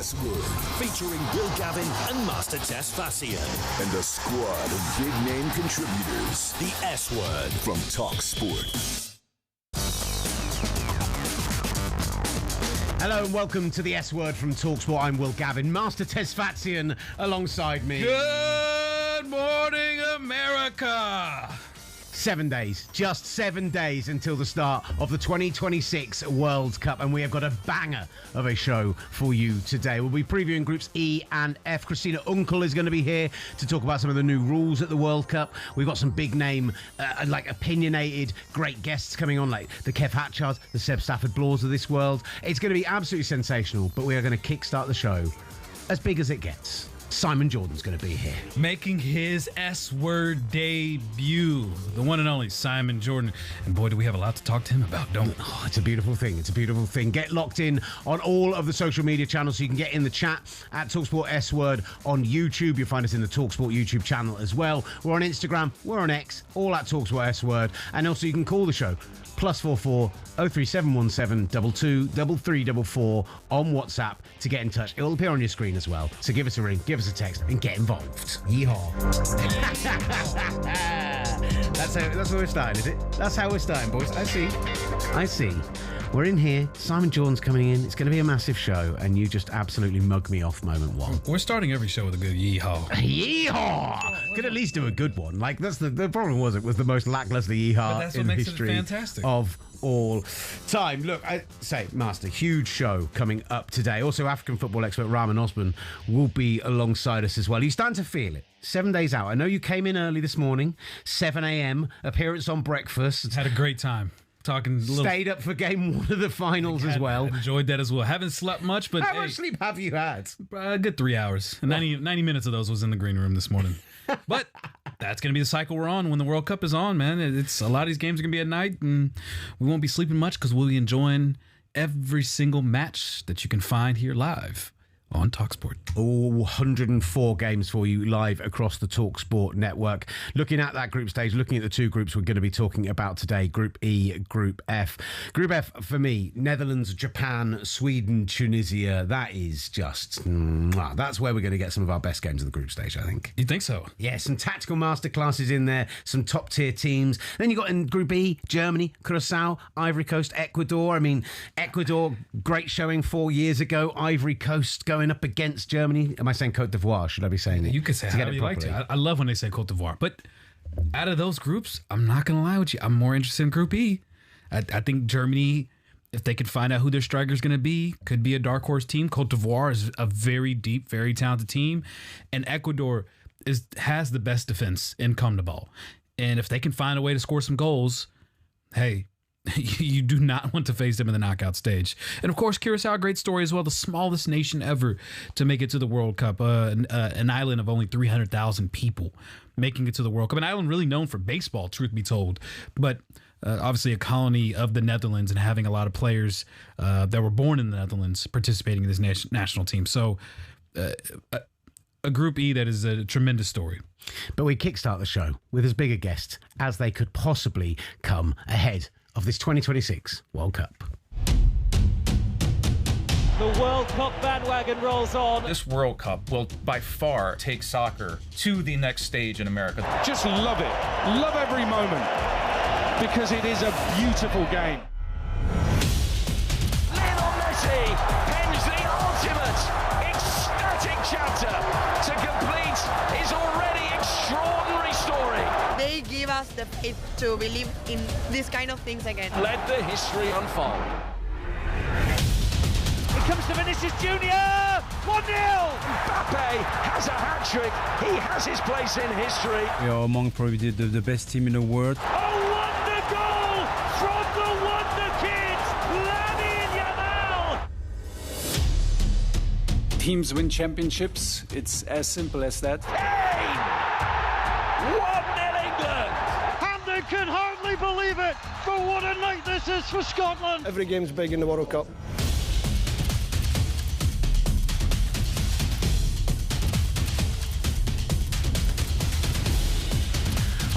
S-Word, featuring Will Gavin and Master Tesfatsion. And a squad of big-name contributors. The S-Word from talkSPORT. Hello and welcome to the S-Word from talkSPORT. I'm Will Gavin, Master Tesfatsion alongside me. Good morning, America! 7 days, just 7 days until the start of the 2026 World Cup, and we have got a banger of a show for you today. We'll be previewing Groups E and F. Christina Unkle is going to be here to talk about some of the new rules at the World Cup. We've got some big name, opinionated, great guests coming on, like the Kev Hatchards, the Seb Stafford-Bloors of this world. It's going to be absolutely sensational, but we are going to kickstart the show as big as it gets. Simon Jordan's going to be here. Making his S-Word debut. The one and only Simon Jordan. And boy, do we have a lot to talk to him about, don't we? Oh, it's a beautiful thing. It's a beautiful thing. Get locked in on all of the social media channels so you can get in the chat at talkSPORT S-Word on YouTube. You'll find us in the talkSPORT YouTube channel as well. We're on Instagram. We're on X. All at talkSPORT S-Word. And also you can call the show. +44 03717 22 3344 on WhatsApp to get in touch. It'll appear on your screen as well. So give us a ring, give us a text, and get involved. Yeehaw. That's how we're starting, is it? That's how we're starting, boys. I see. We're in here. Simon Jordan's coming in. It's going to be a massive show, and you just absolutely mug me off moment one. We're starting every show with a good yeehaw. Yeehaw! Could at least do a good one. Like, that's the problem was it was the most lackluster yeehaw in the history of all time. Look, I say, Master, huge show coming up today. Also, African football expert Rahman Osman will be alongside us as well. He's starting to feel it. 7 days out. I know you came in early this morning, 7 a.m, appearance on breakfast. Had a great time. Stayed up for game one of the finals as well. Enjoyed that as well. Haven't slept much, but how much sleep have you had? A good 3 hours. 90 minutes of those was in the green room this morning. But that's going to be the cycle we're on when the World Cup is on, man. It's a lot of these games are going to be at night, and we won't be sleeping much because we'll be enjoying every single match that you can find here live on talkSPORT. 104 games for you live across the talkSPORT network. Looking at that group stage, looking at the two groups we're going to be talking about today, Group E, Group F. Group F, for me, Netherlands, Japan, Sweden, Tunisia. That is just... that's where we're going to get some of our best games of the group stage, I think. You think so? Yeah, some tactical masterclasses in there, some top-tier teams. Then you got in Group E, Germany, Curacao, Ivory Coast, Ecuador. I mean, Ecuador, great showing 4 years ago. Ivory Coast going up against Germany. Am I saying Côte d'Ivoire? Should I be saying it? You could say it however you like to. I love when they say Côte d'Ivoire. But out of those groups, I'm not going to lie with you. I'm more interested in Group E. I think Germany, if they could find out who their striker is going to be, could be a dark horse team. Côte d'Ivoire is a very deep, very talented team. And Ecuador has the best defense in CONMEBOL. And if they can find a way to score some goals, hey, you do not want to face them in the knockout stage. And of course, Curacao, a great story as well. The smallest nation ever to make it to the World Cup. An island of only 300,000 people making it to the World Cup. An island really known for baseball, truth be told. But obviously a colony of the Netherlands and having a lot of players that were born in the Netherlands participating in this national team. So a Group E that is a tremendous story. But we kickstart the show with as big a guest as they could possibly come ahead of this 2026 World Cup. The World Cup bandwagon rolls on. This World Cup will by far take soccer to the next stage in America. Just love it. Love every moment because it is a beautiful game. Lionel Messi pens the ultimate ecstatic chapter to complete his already extraordinary story. They give us the faith to believe in these kind of things again. Let the history unfold. It comes to Vinicius Junior. 1-0. Mbappe has a hat-trick. He has his place in history. We are among probably the best team in the world. A wonder goal from the Wonder Kid, Lamine Yamal. Teams win championships. It's as simple as that. Hey! 1-0 England. Hamden can hardly believe it, but what a night this is for Scotland. Every game's big in the World Cup.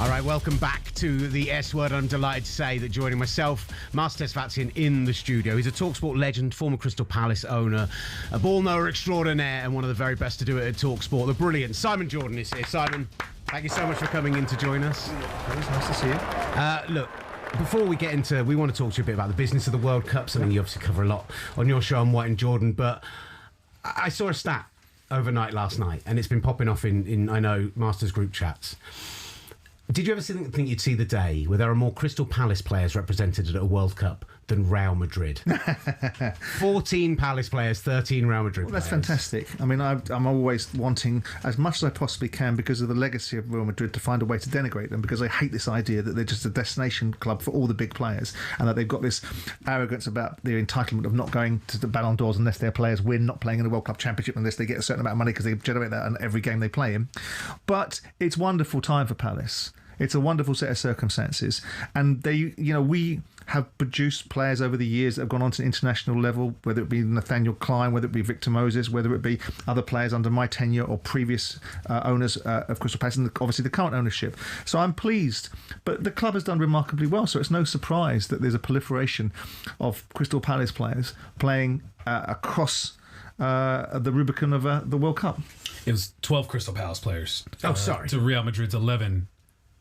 All right, welcome back to the S Word. I'm delighted to say that joining myself, Master Tesfatsion in the studio. He's a talkSPORT legend, former Crystal Palace owner, a ball knower extraordinaire, and one of the very best to do it at talkSPORT. The brilliant Simon Jordan is here. Simon, thank you so much for coming in to join us. It was nice to see you. Look, before we get into, we want to talk to you a bit about the business of the World Cup, something you obviously cover a lot on your show on White and Jordan, but I saw a stat overnight last night, and it's been popping off in I know, Masters group chats. Did you ever think you'd see the day where there are more Crystal Palace players represented at a World Cup than Real Madrid? 14 Palace players, 13 Real Madrid players. That's fantastic. I mean, I'm always wanting, as much as I possibly can, because of the legacy of Real Madrid, to find a way to denigrate them, because I hate this idea that they're just a destination club for all the big players, and that they've got this arrogance about their entitlement of not going to the Ballon d'Ors unless their players win, not playing in the World Club Championship unless they get a certain amount of money, because they generate that in every game they play in. But it's a wonderful time for Palace. It's a wonderful set of circumstances, and we have produced players over the years that have gone on to the international level, whether it be Nathaniel Klein, whether it be Victor Moses, whether it be other players under my tenure or previous owners of Crystal Palace, and obviously the current ownership. So I'm pleased, but the club has done remarkably well, so it's no surprise that there's a proliferation of Crystal Palace players playing across the Rubicon of the World Cup. It was 12 Crystal Palace players. Sorry. To Real Madrid's 11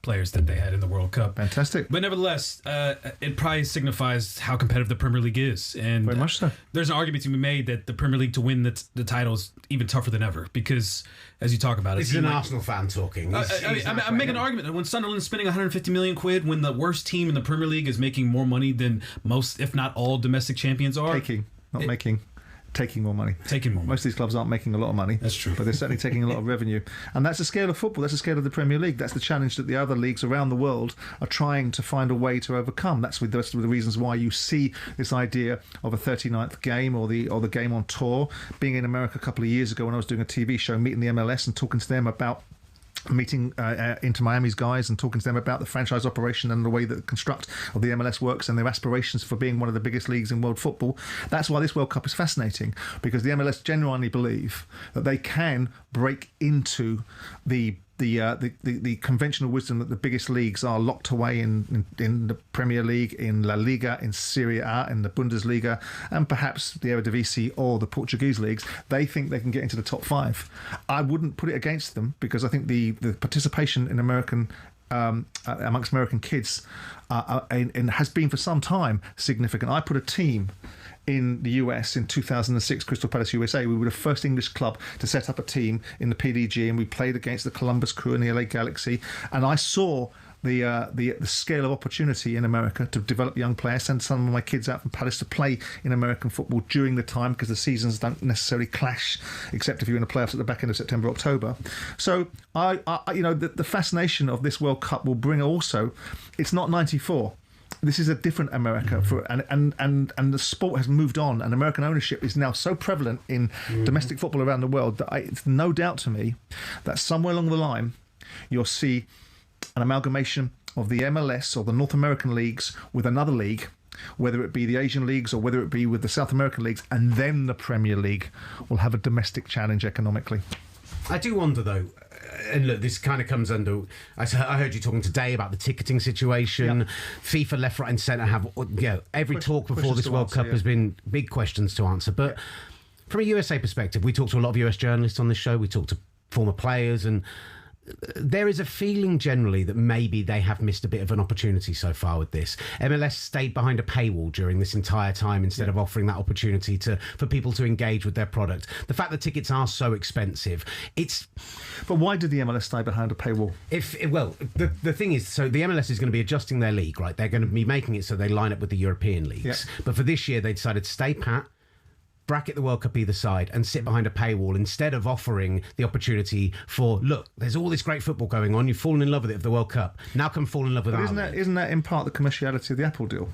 players that they had in the World Cup. Fantastic. But nevertheless, it probably signifies how competitive the Premier League is. And very much so. There's an argument to be made that the Premier League to win the title is even tougher than ever, because, as you talk about it... This is an Arsenal fan talking. I'm making an argument that when Sunderland's spending 150 million quid, when the worst team in the Premier League is making more money than most, if not all, domestic champions are... Taking more money. Most of these clubs aren't making a lot of money. That's true. But they're certainly taking a lot of revenue. And that's the scale of football. That's the scale of the Premier League. That's the challenge that the other leagues around the world are trying to find a way to overcome. That's with the rest of the reasons why you see this idea of a 39th game or the game on tour. Being in America a couple of years ago when I was doing a TV show, meeting the MLS and talking to them about meeting Inter Miami's guys and talking to them about the franchise operation and the way that the construct of the MLS works and their aspirations for being one of the biggest leagues in world football. That's why this World Cup is fascinating, because the MLS genuinely believe that they can break into the conventional wisdom that the biggest leagues are locked away in the Premier League, in La Liga, in Serie A, in the Bundesliga, and perhaps the Eredivisie or the Portuguese leagues. They think they can get into the top five. I wouldn't put it against them, because I think the participation in amongst American kids has been for some time significant. I put a team in the US in 2006, Crystal Palace USA. We were the first English club to set up a team in the PDG, and we played against the Columbus Crew and the LA Galaxy, and I saw the scale of opportunity in America to develop young players, send some of my kids out from Palace to play in American football during the time, because the seasons don't necessarily clash, except if you're in the playoffs at the back end of September, October. So the fascination of this World Cup will bring also, it's not 94. This is a different America, and the sport has moved on, and American ownership is now so prevalent in domestic football around the world that it's no doubt to me that somewhere along the line you'll see an amalgamation of the MLS or the North American leagues with another league, whether it be the Asian leagues or whether it be with the South American leagues, and then the Premier League will have a domestic challenge economically. I do wonder, though, and look, this kind of comes under... I heard you talking today about the ticketing situation. Yep. FIFA left, right and centre have... every talk before this World Cup has been big questions to answer. But from a USA perspective, we talk to a lot of US journalists on this show. We talk to former players, and there is a feeling generally that maybe they have missed a bit of an opportunity so far with this. MLS stayed behind a paywall during this entire time instead of offering that opportunity for people to engage with their product. The fact that tickets are so expensive, it's... But why did the MLS stay behind a paywall? The thing is, so the MLS is going to be adjusting their league, right? They're going to be making it so they line up with the European leagues. Yep. But for this year, they decided to stay pat, bracket the World Cup either side, and sit behind a paywall instead of offering the opportunity for, look, there's all this great football going on, you've fallen in love with it for the World Cup, now come fall in love with Ireland. Isn't that in part the commerciality of the Apple deal?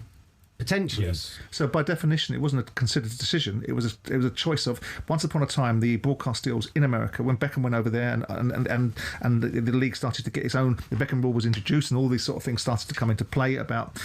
Potentially. Yes. So by definition, it wasn't a considered decision. It was a choice of, once upon a time, the broadcast deals in America, when Beckham went over there and the league started to get its own, the Beckham rule was introduced, and all these sort of things started to come into play about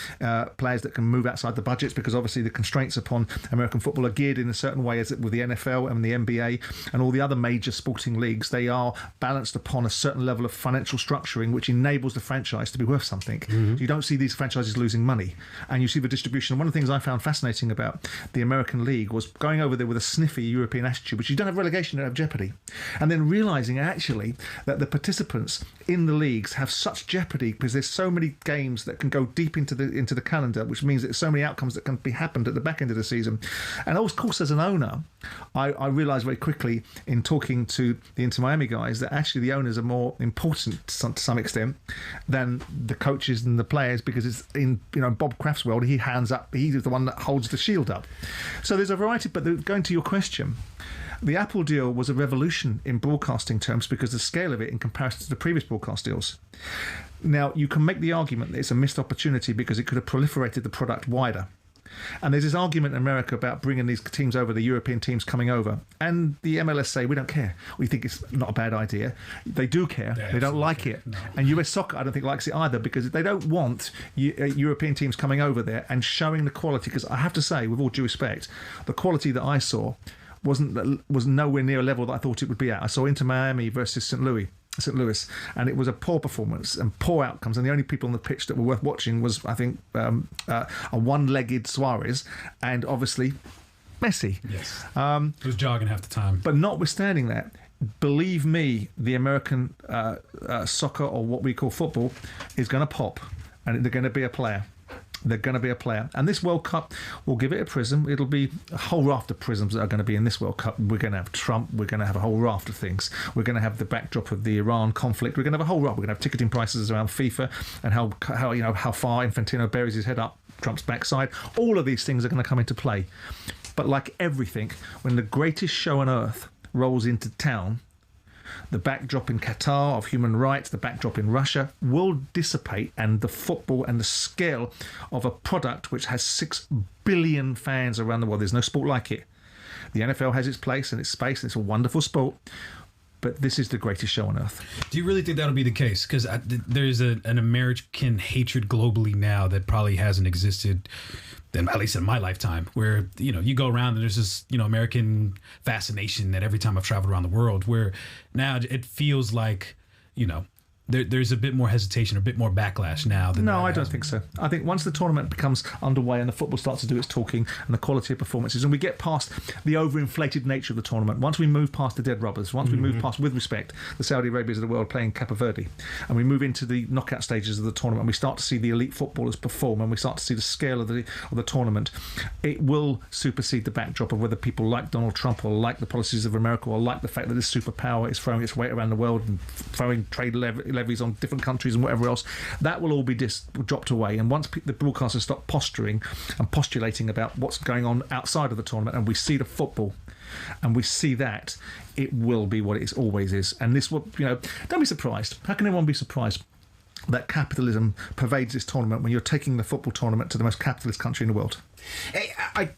players that can move outside the budgets, because obviously the constraints upon American football are geared in a certain way, as with the NFL and the NBA and all the other major sporting leagues. They are balanced upon a certain level of financial structuring which enables the franchise to be worth something. Mm-hmm. You don't see these franchises losing money, and you see the distribution. And one of the things I found fascinating about the American League was going over there with a sniffy European attitude, which you don't have relegation, you don't have jeopardy, and then realising actually that the participants in the leagues have such jeopardy because there's so many games that can go deep into the calendar, which means that there's so many outcomes that can be happened at the back end of the season. And of course, as an owner, I realised very quickly in talking to the Inter Miami guys that actually the owners are more important to some extent than the coaches and the players, because it's in Bob Kraft's world, he hands up, he's the one that holds the shield up. So there's a variety, but going to your question, the Apple deal was a revolution in broadcasting terms because of the scale of it in comparison to the previous broadcast deals. Now, you can make the argument that it's a missed opportunity because it could have proliferated the product wider. And there's this argument in America about bringing these teams over, the European teams coming over. And the MLS say, we don't care. We think it's not a bad idea. They do care. They don't like it. No. And US Soccer, I don't think, likes it either, because they don't want European teams coming over there and showing the quality. Because I have to say, with all due respect, the quality that I saw was nowhere near a level that I thought it would be at. I saw Inter Miami versus St. Louis, and it was a poor performance and poor outcomes, and the only people on the pitch that were worth watching was, I think, a one-legged Suarez and obviously Messi. Yes, he was jogging half the time. But notwithstanding that, believe me, the American soccer, or what we call football, is going to pop, and they're going to be a player. They're going to be a player. And this World Cup will give it a prism. It'll be a whole raft of prisms that are going to be in this World Cup. We're going to have Trump. We're going to have a whole raft of things. We're going to have the backdrop of the Iran conflict. We're going to have a whole raft. We're going to have ticketing prices around FIFA and how far Infantino buries his head up Trump's backside. All of these things are going to come into play. But like everything, when the greatest show on earth rolls into town, the backdrop in Qatar of human rights, the backdrop in Russia will dissipate, and the football and the scale of a product which has 6 billion fans around the world, there's no sport like it. The NFL has its place and its space, and it's a wonderful sport, but this is the greatest show on earth. Do you really think that'll be the case? Because there's an American hatred globally now that probably hasn't existed, at least in my lifetime, where you go around and there's this American fascination that every time I've traveled around the world, where now it feels like there's a bit more hesitation, a bit more backlash now. No, I don't think so. I think once the tournament becomes underway and the football starts to do its talking and the quality of performances, and we get past the overinflated nature of the tournament, once we move past the dead rubbers, once we move past, with respect, the Saudi Arabias of the world playing Cape Verde, and we move into the knockout stages of the tournament, and we start to see the elite footballers perform, and we start to see the scale of the tournament, it will supersede the backdrop of whether people like Donald Trump or like the policies of America or like the fact that this superpower is throwing its weight around the world and throwing trade levies on different countries and whatever else. That will all be dropped away, and once the broadcasters stop posturing and postulating about what's going on outside of the tournament, and we see the football and we see that, it will be what it always is. And this will, don't be surprised. How can anyone be surprised that capitalism pervades this tournament when you're taking the football tournament to the most capitalist country in the world?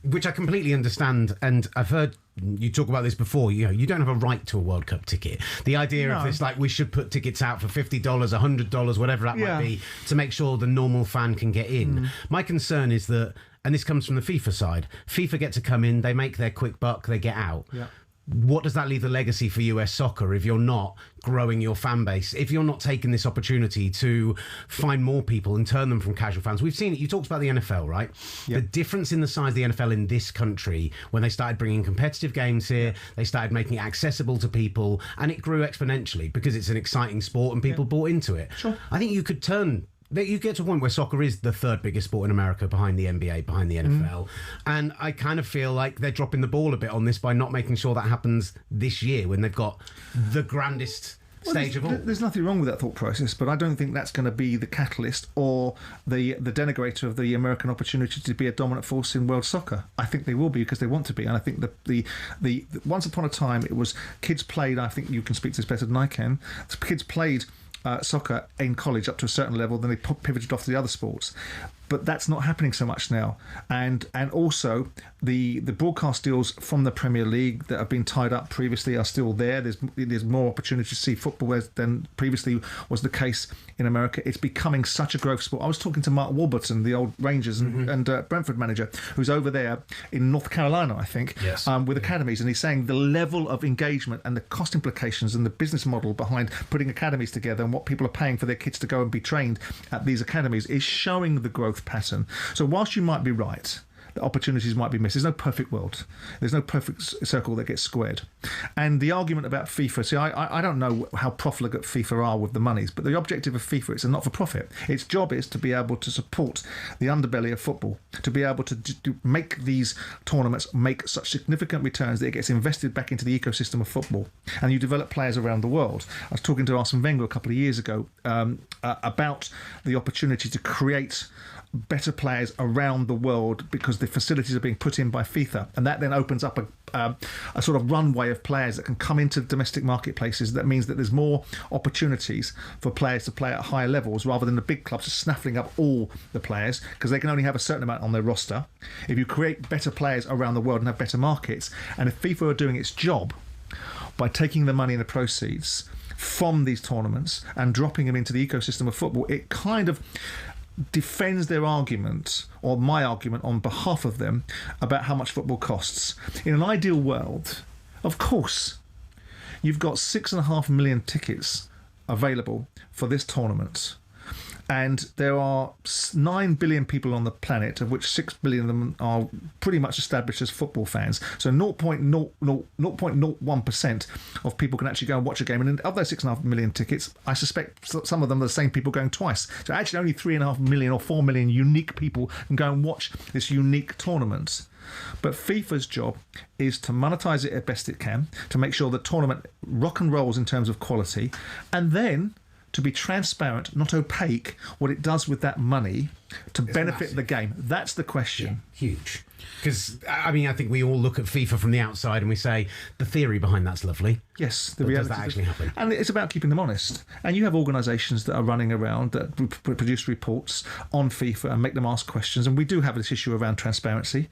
Which I completely understand, and I've heard you talk about this before. You don't have a right to a World Cup ticket. The idea of this, like, we should put tickets out for $50, $100, whatever that might be, to make sure the normal fan can get in. My concern is that, and this comes from the FIFA side, FIFA get to come in, they make their quick buck, they get out. Yeah. What does that leave the legacy for US soccer if you're not growing your fan base, if you're not taking this opportunity to find more people and turn them from casual fans? We've seen it. You talked about the NFL, right? Yep. The difference in the size of the NFL in this country, when they started bringing competitive games here, they started making it accessible to people, and it grew exponentially because it's an exciting sport and people bought into it. Sure. I think you could turn... You get to a point where soccer is the third biggest sport in America, behind the NBA, behind the NFL. And I kind of feel like they're dropping the ball a bit on this by not making sure that happens this year when they've got the grandest stage of all. There's nothing wrong with that thought process, but I don't think that's going to be the catalyst or the denigrator of the American opportunity to be a dominant force in world soccer. I think they will be because they want to be. And I think the once upon a time, it was kids played, I think you can speak to this better than I can, kids played soccer in college up to a certain level, then they pivoted off to the other sports. But that's not happening so much now, and also the broadcast deals from the Premier League that have been tied up previously are still there. There's more opportunity to see football than previously was the case in America. It's becoming such a growth sport. I was talking to Mark Warburton, the old Rangers and Brentford manager, who's over there in North Carolina, I think, with academies, and he's saying the level of engagement and the cost implications and the business model behind putting academies together and what people are paying for their kids to go and be trained at these academies is showing the growth pattern. So whilst you might be right, the opportunities might be missed. There's no perfect world. There's no perfect circle that gets squared. And the argument about FIFA, see, I don't know how profligate FIFA are with the monies, but the objective of FIFA, it's a not-for-profit. Its job is to be able to support the underbelly of football, to be able to make these tournaments make such significant returns that it gets invested back into the ecosystem of football. And you develop players around the world. I was talking to Arsene Wenger a couple of years ago about the opportunity to create better players around the world because the facilities are being put in by FIFA, and that then opens up a sort of runway of players that can come into domestic marketplaces. That means that there's more opportunities for players to play at higher levels rather than the big clubs snaffling up all the players because they can only have a certain amount on their roster. If you create better players around the world and have better markets, and if FIFA are doing its job by taking the money and the proceeds from these tournaments and dropping them into the ecosystem of football, it kind of defends their argument, or my argument on behalf of them, about how much football costs. In an ideal world, of course, you've got 6.5 million tickets available for this tournament. And there are 9 billion people on the planet, of which 6 billion of them are pretty much established as football fans. So 0.01% of people can actually go and watch a game. And of those 6.5 million tickets, I suspect some of them are the same people going twice. So actually only 3.5 million or 4 million unique people can go and watch this unique tournament. But FIFA's job is to monetize it as best it can, to make sure the tournament rock and rolls in terms of quality, and then to be transparent, not opaque, what it does with that money to benefit the game. That's the question. Yeah, huge. Because, I mean, I think we all look at FIFA from the outside and we say, the theory behind that's lovely. Yes, the reality. Does that actually happen? And it's about keeping them honest. And you have organisations that are running around that produce reports on FIFA and make them ask questions. And we do have this issue around transparency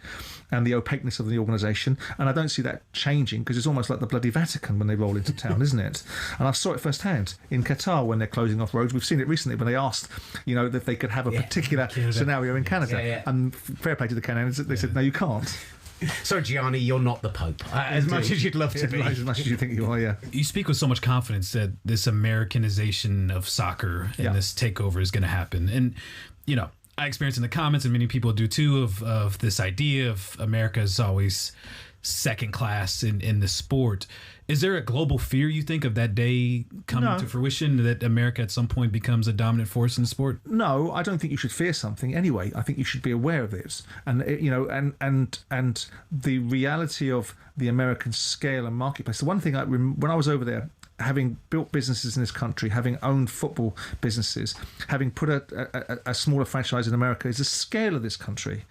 and the opaqueness of the organisation. And I don't see that changing because it's almost like the bloody Vatican when they roll into town, isn't it? And I saw it firsthand in Qatar when they're closing off roads. We've seen it recently when they asked, you know, if they could have a particular scenario in Canada. And fair play to the Canadians, they said, no, you can't. So, Gianni, you're not the Pope. As much as you'd love to be. As much as you think you are, yeah. You speak with so much confidence that this Americanization of soccer and this takeover is going to happen. And, you know, I experience in the comments, and many people do too, of this idea of America is always second class in the sport. Is there a global fear, you think, of that day coming to fruition, that America at some point becomes a dominant force in the sport? No, I don't think you should fear something anyway. I think you should be aware of it. And, you know, and the reality of the American scale and marketplace. The one thing when I was over there, having built businesses in this country, having owned football businesses, having put a smaller franchise in America, is the scale of this country.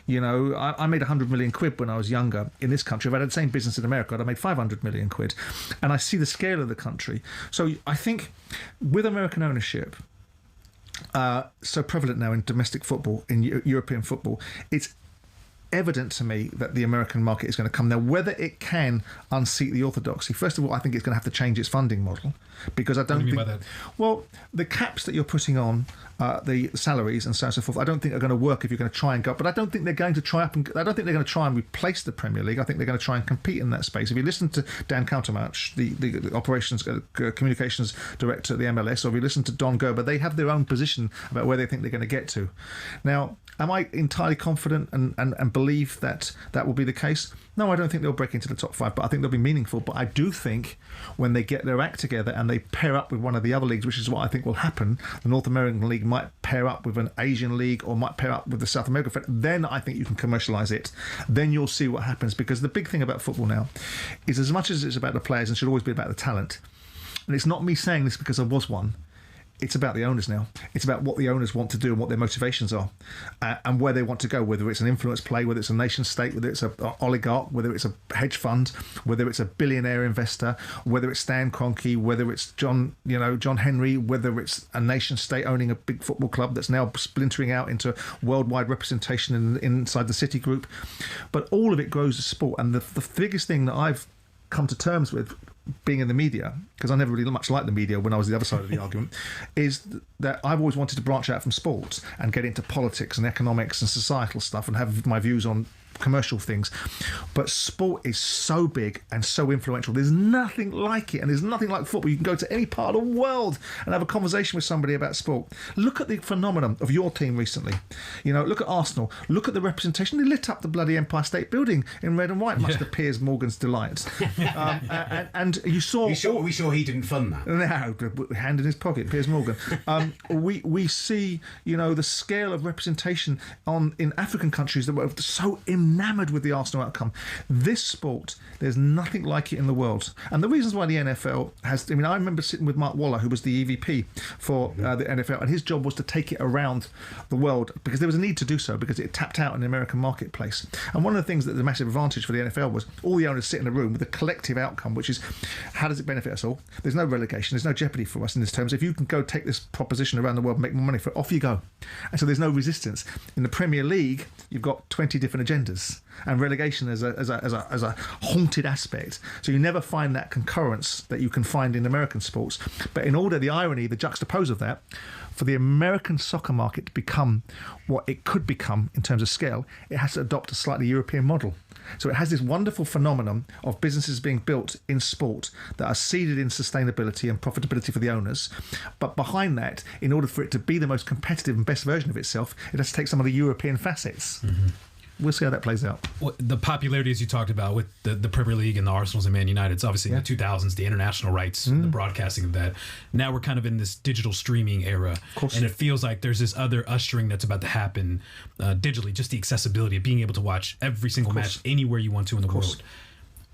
You know, I made 100 million quid when I was younger in this country. If I had the same business in America, I'd have made 500 million quid. And I see the scale of the country. So I think with American ownership, so prevalent now in domestic football, in European football, it's evident to me that the American market is going to come. Now, whether it can unseat the orthodoxy, first of all, I think it's going to have to change its funding model, because I don't think... What do you mean by that? Well, the caps that you're putting on the salaries and so on and so forth, I don't think are going to work if you're going to try and go. But I don't think they're going to try up and... I don't think they're going to try and replace the Premier League. I think they're going to try and compete in that space. If you listen to Dan Countermarch, the operations communications director at the MLS, or if you listen to Don Gerber, they have their own position about where they think they're going to get to. Now, am I entirely confident and believe that will be the case? No, I don't think they'll break into the top 5, but I think they'll be meaningful. But I do think when they get their act together and they pair up with one of the other leagues, which is what I think will happen, the North American League might pair up with an Asian league or might pair up with the South American Fed, then I think you can commercialise it. Then you'll see what happens, because the big thing about football now is, as much as it's about the players and should always be about the talent, and it's not me saying this because I was one, it's about the owners now. It's about what the owners want to do and what their motivations are, and where they want to go, whether it's an influence play, whether it's a nation state, whether it's an oligarch, whether it's a hedge fund, whether it's a billionaire investor, whether it's Stan Kroenke, whether it's John Henry, whether it's a nation state owning a big football club that's now splintering out into worldwide representation inside the City Group. But all of it grows as sport. And the biggest thing that I've come to terms with being in the media, because I never really much liked the media when I was the other side of the argument, is that I've always wanted to branch out from sports and get into politics and economics and societal stuff and have my views on commercial things. But sport is so big and so influential. There's nothing like it, and there's nothing like football. You can go to any part of the world and have a conversation with somebody about sport. Look at the phenomenon of your team recently. Look at Arsenal. Look at the representation. They lit up the bloody Empire State Building in red and white, much to Piers Morgan's delight. And you saw... We sure he didn't fund that? No, hand in his pocket, Piers Morgan. We see, the scale of representation in African countries that were so enamoured with the Arsenal outcome. This sport, there's nothing like it in the world. And the reasons why the NFL has... I remember sitting with Mark Waller, who was the EVP for the NFL, and his job was to take it around the world because there was a need to do so, because it tapped out in the American marketplace. And one of the things that the massive advantage for the NFL was all the owners sit in a room with a collective outcome, which is, how does it benefit us all? There's no relegation, there's no jeopardy for us in this terms. If you can go take this proposition around the world and make more money for it, off you go. And so there's no resistance. In the Premier League, you've got 20 different agendas, and relegation as a haunted aspect. So you never find that concurrence that you can find in American sports. But in order, the irony, the juxtapose of that, for the American soccer market to become what it could become in terms of scale, it has to adopt a slightly European model. So it has this wonderful phenomenon of businesses being built in sport that are seeded in sustainability and profitability for the owners. But behind that, in order for it to be the most competitive and best version of itself, it has to take some of the European facets. Mm-hmm. We'll see how that plays out. Well, the popularity, as you talked about, with the Premier League and the Arsenals and Man United, it's obviously in the 2000s, the international rights, the broadcasting of that. Now we're kind of in this digital streaming era. And it feels like there's this other ushering that's about to happen digitally, just the accessibility of being able to watch every single match anywhere you want to in the world.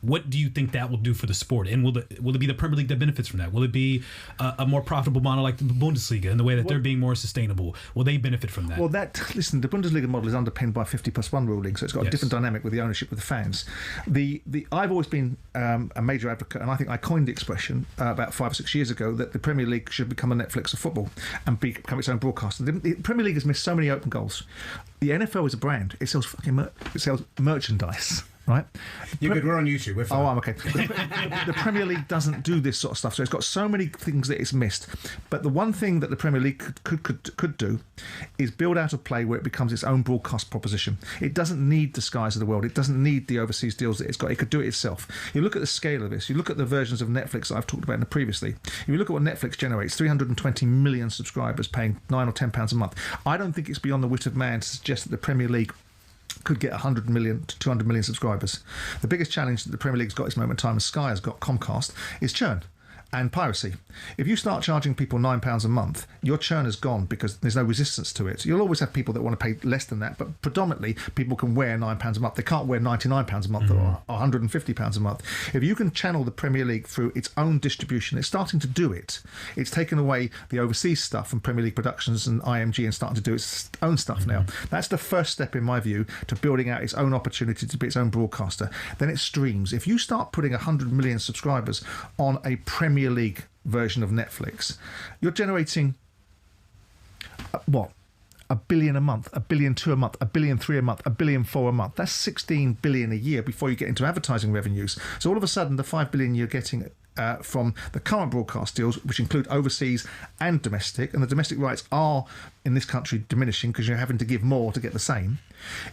What do you think that will do for the sport? And will it be the Premier League that benefits from that? Will it be a more profitable model like the Bundesliga in the way that they're being more sustainable? Will they benefit from that? Well, the Bundesliga model is underpinned by 50+1 ruling, so it's got a different dynamic with the ownership with the fans. I've always been a major advocate, and I think I coined the expression about 5 or 6 years ago, that the Premier League should become a Netflix of football and become its own broadcaster. The Premier League has missed so many open goals. The NFL is a brand. It sells merchandise. Right? We're on YouTube. We're fine. Oh, I'm okay. The Premier League doesn't do this sort of stuff, so it's got so many things that it's missed. But the one thing that the Premier League could do is build out a play where it becomes its own broadcast proposition. It doesn't need the Skies of the world. It doesn't need the overseas deals that it's got. It could do it itself. You look at the scale of this. You look at the versions of Netflix that I've talked about previously. If you look at what Netflix generates, 320 million subscribers paying £9 or £10 a month. I don't think it's beyond the wit of man to suggest that the Premier League could get 100 million to 200 million subscribers. The biggest challenge that the Premier League's got at this moment in time, and Sky has got, Comcast, is churn and piracy. If you start charging people £9 a month, your churn is gone because there's no resistance to it. You'll always have people that want to pay less than that, but predominantly people can wear £9 a month. They can't wear £99 a month or £150 a month. If you can channel the Premier League through its own distribution, it's starting to do it. It's taken away the overseas stuff from Premier League Productions and IMG and starting to do its own stuff now. That's the first step, in my view, to building out its own opportunity to be its own broadcaster. Then it streams. If you start putting 100 million subscribers on a Premier League version of Netflix, you're generating $1 billion a month, $1.2 billion a month, $1.3 billion a month, $1.4 billion a month. That's 16 billion a year before you get into advertising revenues. So all of a sudden, the 5 billion you're getting from the current broadcast deals, which include overseas and domestic, and the domestic rights are in this country diminishing because you're having to give more to get the same.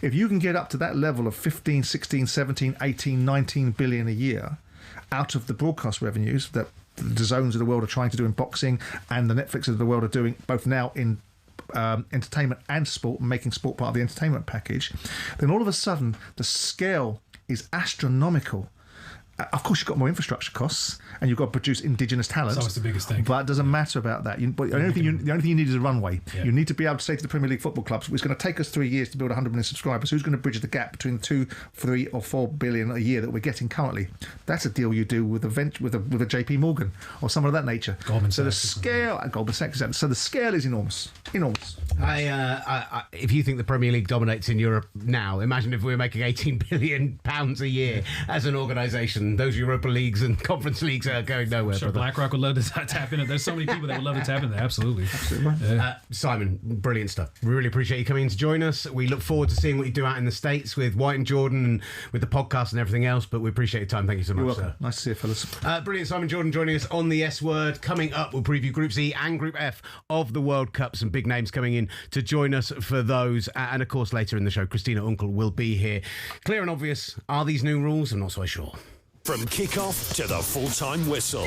If you can get up to that level of 15, 16, 17, 18, 19 billion a year out of the broadcast revenues that the zones of the world are trying to do in boxing and the Netflix of the world are doing both now in entertainment and sport, making sport part of the entertainment package, then all of a sudden the scale is astronomical. Of course, you've got more infrastructure costs, and you've got to produce indigenous talent. That's always the biggest thing. But it doesn't matter about that. The only thing you need is a runway. Yeah. You need to be able to say to the Premier League football clubs, it's going to take us 3 years to build 100 million subscribers. Who's going to bridge the gap between 2, 3, or 4 billion a year that we're getting currently? That's a deal you do with a JP Morgan or someone of that nature. Goldman Sachs. So the scale, Goldman Sachs. So the scale is enormous. Enormous. If you think the Premier League dominates in Europe now, imagine if we were making £18 billion a year as an organisation. Those Europa Leagues and Conference Leagues are going nowhere. Sure, BlackRock would love to tap into. There's so many people that would love to tap into that. Absolutely. Simon, brilliant stuff. We really appreciate you coming in to join us. We look forward to seeing what you do out in the States with White and Jordan and with the podcast and everything else, but we appreciate your time. Thank you so much, sir. Nice to see you, fellas. Brilliant. Simon Jordan joining us on the S Word. Coming up, we'll preview Group C and Group F of the World Cup. Some big names coming in to join us for those. And of course, later in the show, Christina Unkle will be here. Clear and obvious. Are these new rules? I'm not so sure. From kickoff to the full-time whistle,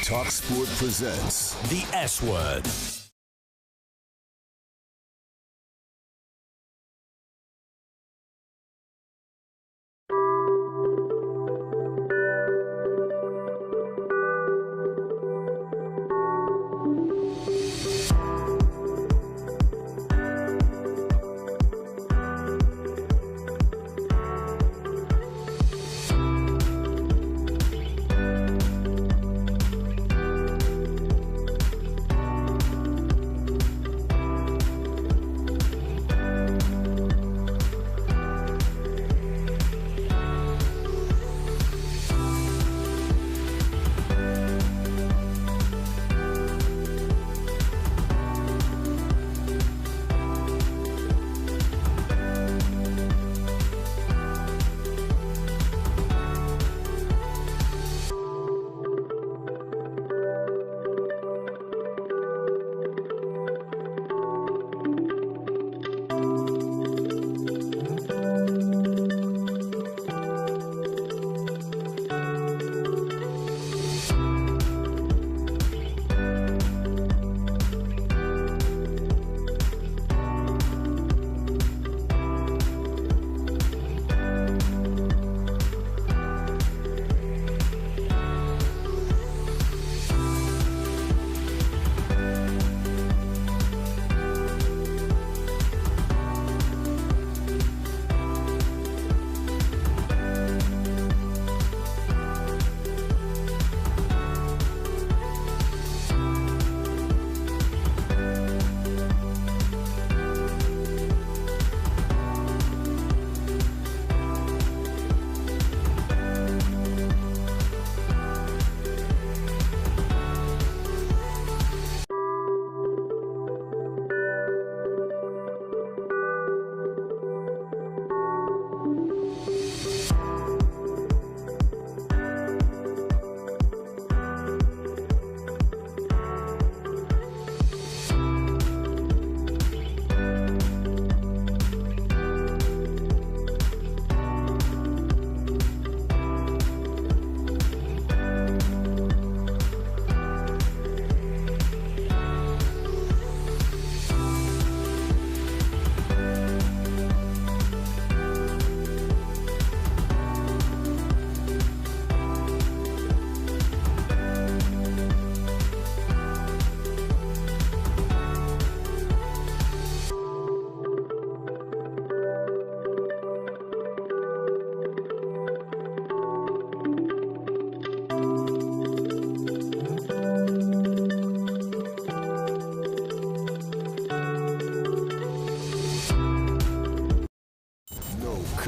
talkSPORT presents the S Word.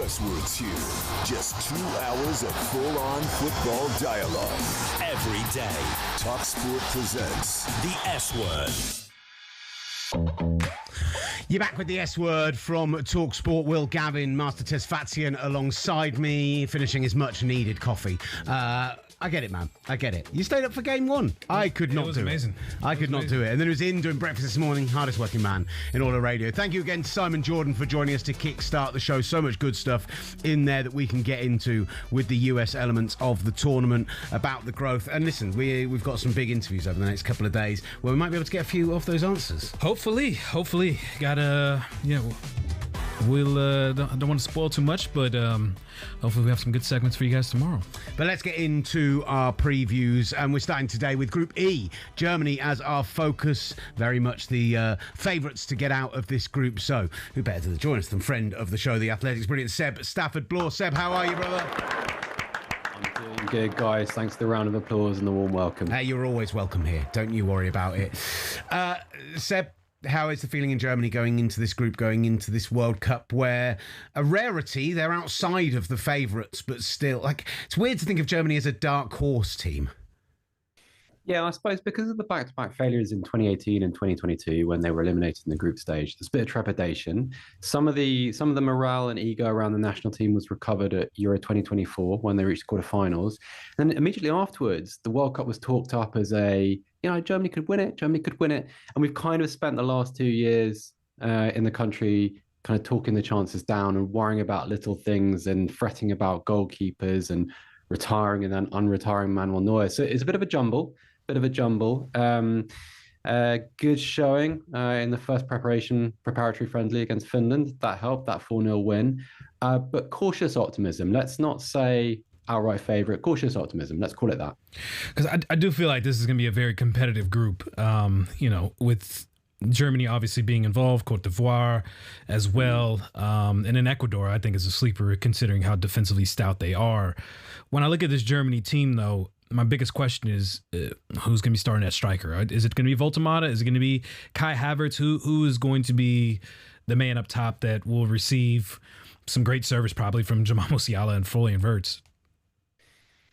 cuss words here. Just 2 hours of full-on football dialogue. Every day. talkSPORT presents the S Word. You're back with the S Word from talkSPORT. Will Gavin, Master Tesfatsion alongside me, finishing his much-needed coffee. I get it, man. I get it. You stayed up for game one. I could not do it. It was amazing. I could not do it. And then he was in doing breakfast this morning. Hardest working man in all of radio. Thank you again to Simon Jordan for joining us to kickstart the show. So much good stuff in there that we can get into with the US elements of the tournament, about the growth. And listen, we've got some big interviews over the next couple of days where we might be able to get a few of those answers. Hopefully. Gotta, we'll don't want to spoil too much, but hopefully we have some good segments for you guys tomorrow. But let's get into our previews, and we're starting today with Group E, Germany as our focus, very much the favourites to get out of this group. So who better to join us than friend of the show, the Athletics brilliant Seb Stafford-Bloor. Seb, how are you, brother? I'm doing good, guys. Thanks for the round of applause and the warm welcome. Hey, you're always welcome here. Don't you worry about it. Seb, how is the feeling in Germany going into this group, going into this World Cup, where a rarity, they're outside of the favourites, but still, like, it's weird to think of Germany as a dark horse team. Yeah, I suppose because of the back-to-back failures in 2018 and 2022 when they were eliminated in the group stage, there's a bit of trepidation. Some of the morale and ego around the national team was recovered at Euro 2024 when they reached quarterfinals. And then immediately afterwards, the World Cup was talked up as Germany could win it, Germany could win it. And we've kind of spent the last 2 years in the country kind of talking the chances down and worrying about little things and fretting about goalkeepers and retiring and then unretiring Manuel Neuer. So it's a bit of a jumble. Good showing in the first preparatory friendly against Finland. That helped, that 4-0 win. But cautious optimism. Let's not say outright favourite. Cautious optimism. Let's call it that. Because I do feel like this is going to be a very competitive group, with Germany obviously being involved, Cote d'Ivoire as well. And in Ecuador, I think is a sleeper considering how defensively stout they are. When I look at this Germany team, though, my biggest question is who's going to be starting at striker? Is it going to be Voltemade? Is it going to be Kai Havertz? Who is going to be the man up top that will receive some great service probably from Jamal Musiala and Florian Wirtz?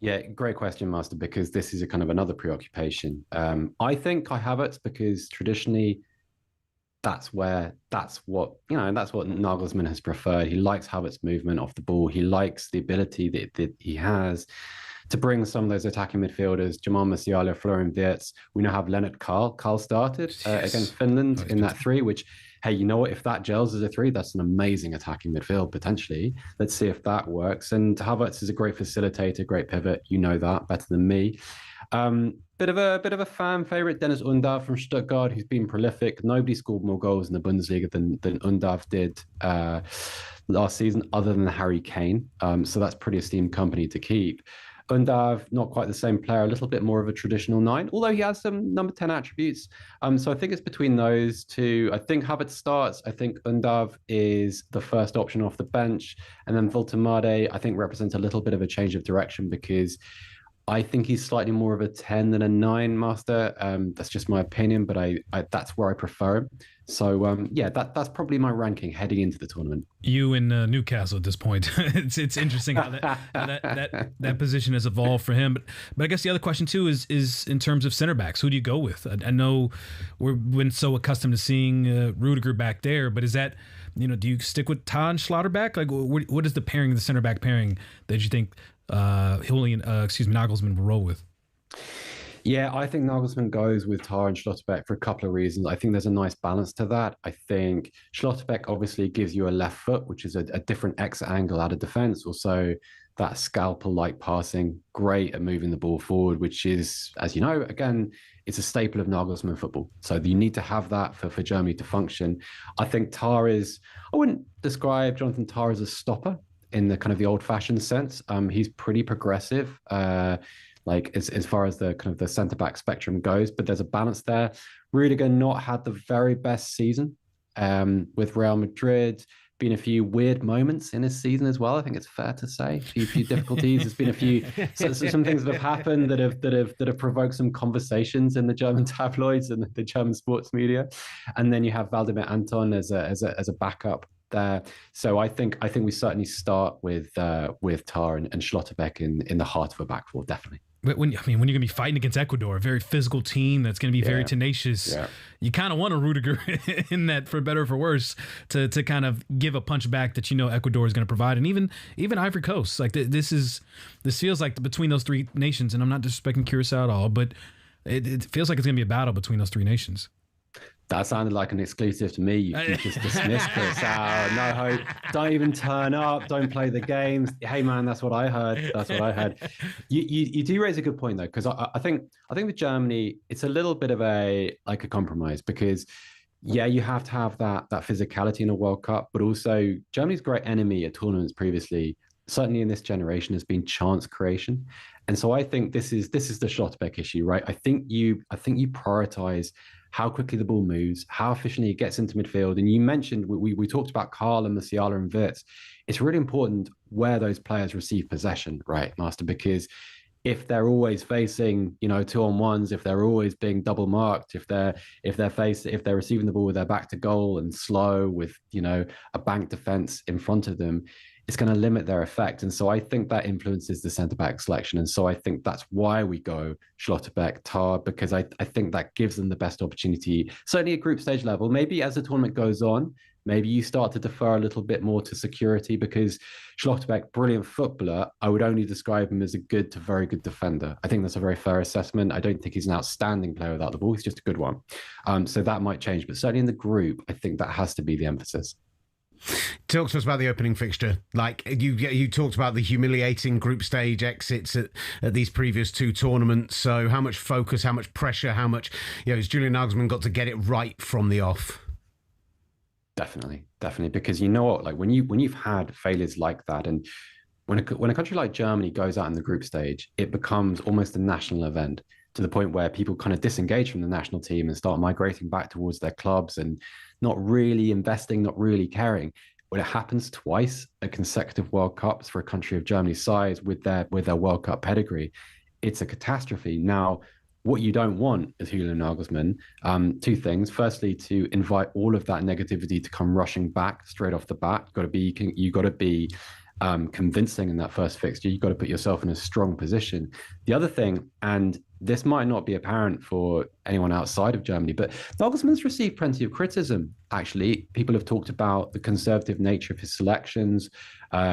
Yeah, great question, Master, because this is a kind of another preoccupation. I think Kai Havertz, because traditionally that's what Nagelsmann has preferred. He likes Havertz's movement off the ball. He likes the ability that he has to bring some of those attacking midfielders, Jamal Musiala, Florian Wirtz. We now have Leonard Carl. Carl started against Finland in that 3, which, hey, you know what? If that gels as a 3, that's an amazing attacking midfield, potentially. Let's see if that works. And Havertz is a great facilitator, great pivot. You know that better than me. Bit of a fan favourite, Dennis Undav from Stuttgart, who's been prolific. Nobody scored more goals in the Bundesliga than Undav did last season, other than Harry Kane. So that's pretty esteemed company to keep. Undav, not quite the same player, a little bit more of a traditional 9, although he has some number 10 attributes. So I think it's between those two. I think Havertz starts. I think Undav is the first option off the bench. And then Voltemade, I think, represents a little bit of a change of direction because I think he's slightly more of a 10 than a 9, Master. That's just my opinion, but I that's where I prefer him. So, that's probably my ranking heading into the tournament. You in Newcastle at this point. it's interesting how that position has evolved for him. But I guess the other question, too, is in terms of center backs. Who do you go with? I know we've been so accustomed to seeing Rudiger back there, but is that, do you stick with Tan Schlotterbeck? Like, what is the pairing, the center back pairing that you think Nagelsmann will roll with? Yeah, I think Nagelsmann goes with Tah and Schlotterbeck for a couple of reasons. I think there's a nice balance to that. I think Schlotterbeck obviously gives you a left foot, which is a different exit angle out of defense. Also, that scalpel-like passing, great at moving the ball forward, which is, as you know, again, it's a staple of Nagelsmann football. So you need to have that for Germany to function. I think Tah is, I wouldn't describe Jonathan Tah as a stopper in the kind of the old-fashioned sense. He's pretty progressive, like as far as the kind of the centre-back spectrum goes, but there's a balance there. Rudiger not had the very best season with Real Madrid. Been a few weird moments in his season as well. I think it's fair to say a few difficulties. There's been a few some things that have happened that have provoked some conversations in the German tabloids and the German sports media. And then you have Vladimir Anton as a backup there. So I think we certainly start with Tah and Schlotterbeck in the heart of a back four, definitely. When you're going to be fighting against Ecuador, a very physical team that's going to be very tenacious, you kind of want a Rudiger in that, for better or for worse, to kind of give a punch back that Ecuador is going to provide, and even Ivory Coast. Like this feels like between those three nations, and I'm not disrespecting Curacao at all, but it feels like it's going to be a battle between those three nations. That sounded like an exclusive to me. You just dismissed Curacao. No hope. Don't even turn up. Don't play the games. Hey man, that's what I heard. You do raise a good point though, because I think with Germany, it's a little bit of a compromise, because Yeah, you have to have that physicality in a World Cup, but also Germany's great enemy at tournaments previously, certainly in this generation, has been chance creation. And so I think this is the Schlotterbeck issue, right? I think you prioritize how quickly the ball moves, how efficiently it gets into midfield. And you mentioned we talked about Carl and Musiala and Wirtz. It's really important where those players receive possession, right, Master? Because if they're always facing, 2-on-1s, if they're always being double marked, if they're receiving the ball with their back to goal and slow with, a bank defense in front of them, it's going to limit their effect. And so I think that influences the centre-back selection. And so I think that's why we go Schlotterbeck, Tar, because I think that gives them the best opportunity, certainly at group stage level. Maybe as the tournament goes on, maybe you start to defer a little bit more to security, because Schlotterbeck, brilliant footballer, I would only describe him as a good to very good defender. I think that's a very fair assessment. I don't think he's an outstanding player without the ball. He's just a good one. So that might change. But certainly in the group, I think that has to be the emphasis. Talk to us about the opening fixture. Like you talked about the humiliating group stage exits at these previous two tournaments. So how much focus, how much pressure, how much, has Julian Nagelsmann got to get it right from the off? Definitely. Because you know what, like when you've had failures like that, and when a country like Germany goes out in the group stage, it becomes almost a national event, to the point where people kind of disengage from the national team and start migrating back towards their clubs and not really investing, not really caring. When it happens twice at consecutive World Cups for a country of Germany's size with their World Cup pedigree, it's a catastrophe. Now, what you don't want as Julian Nagelsmann, two things. Firstly, to invite all of that negativity to come rushing back straight off the bat. You got to be convincing in that first fixture. You've got to put yourself in a strong position. The other thing, and this might not be apparent for anyone outside of Germany, but Nagelsmann's received plenty of criticism, actually. People have talked about the conservative nature of his selections.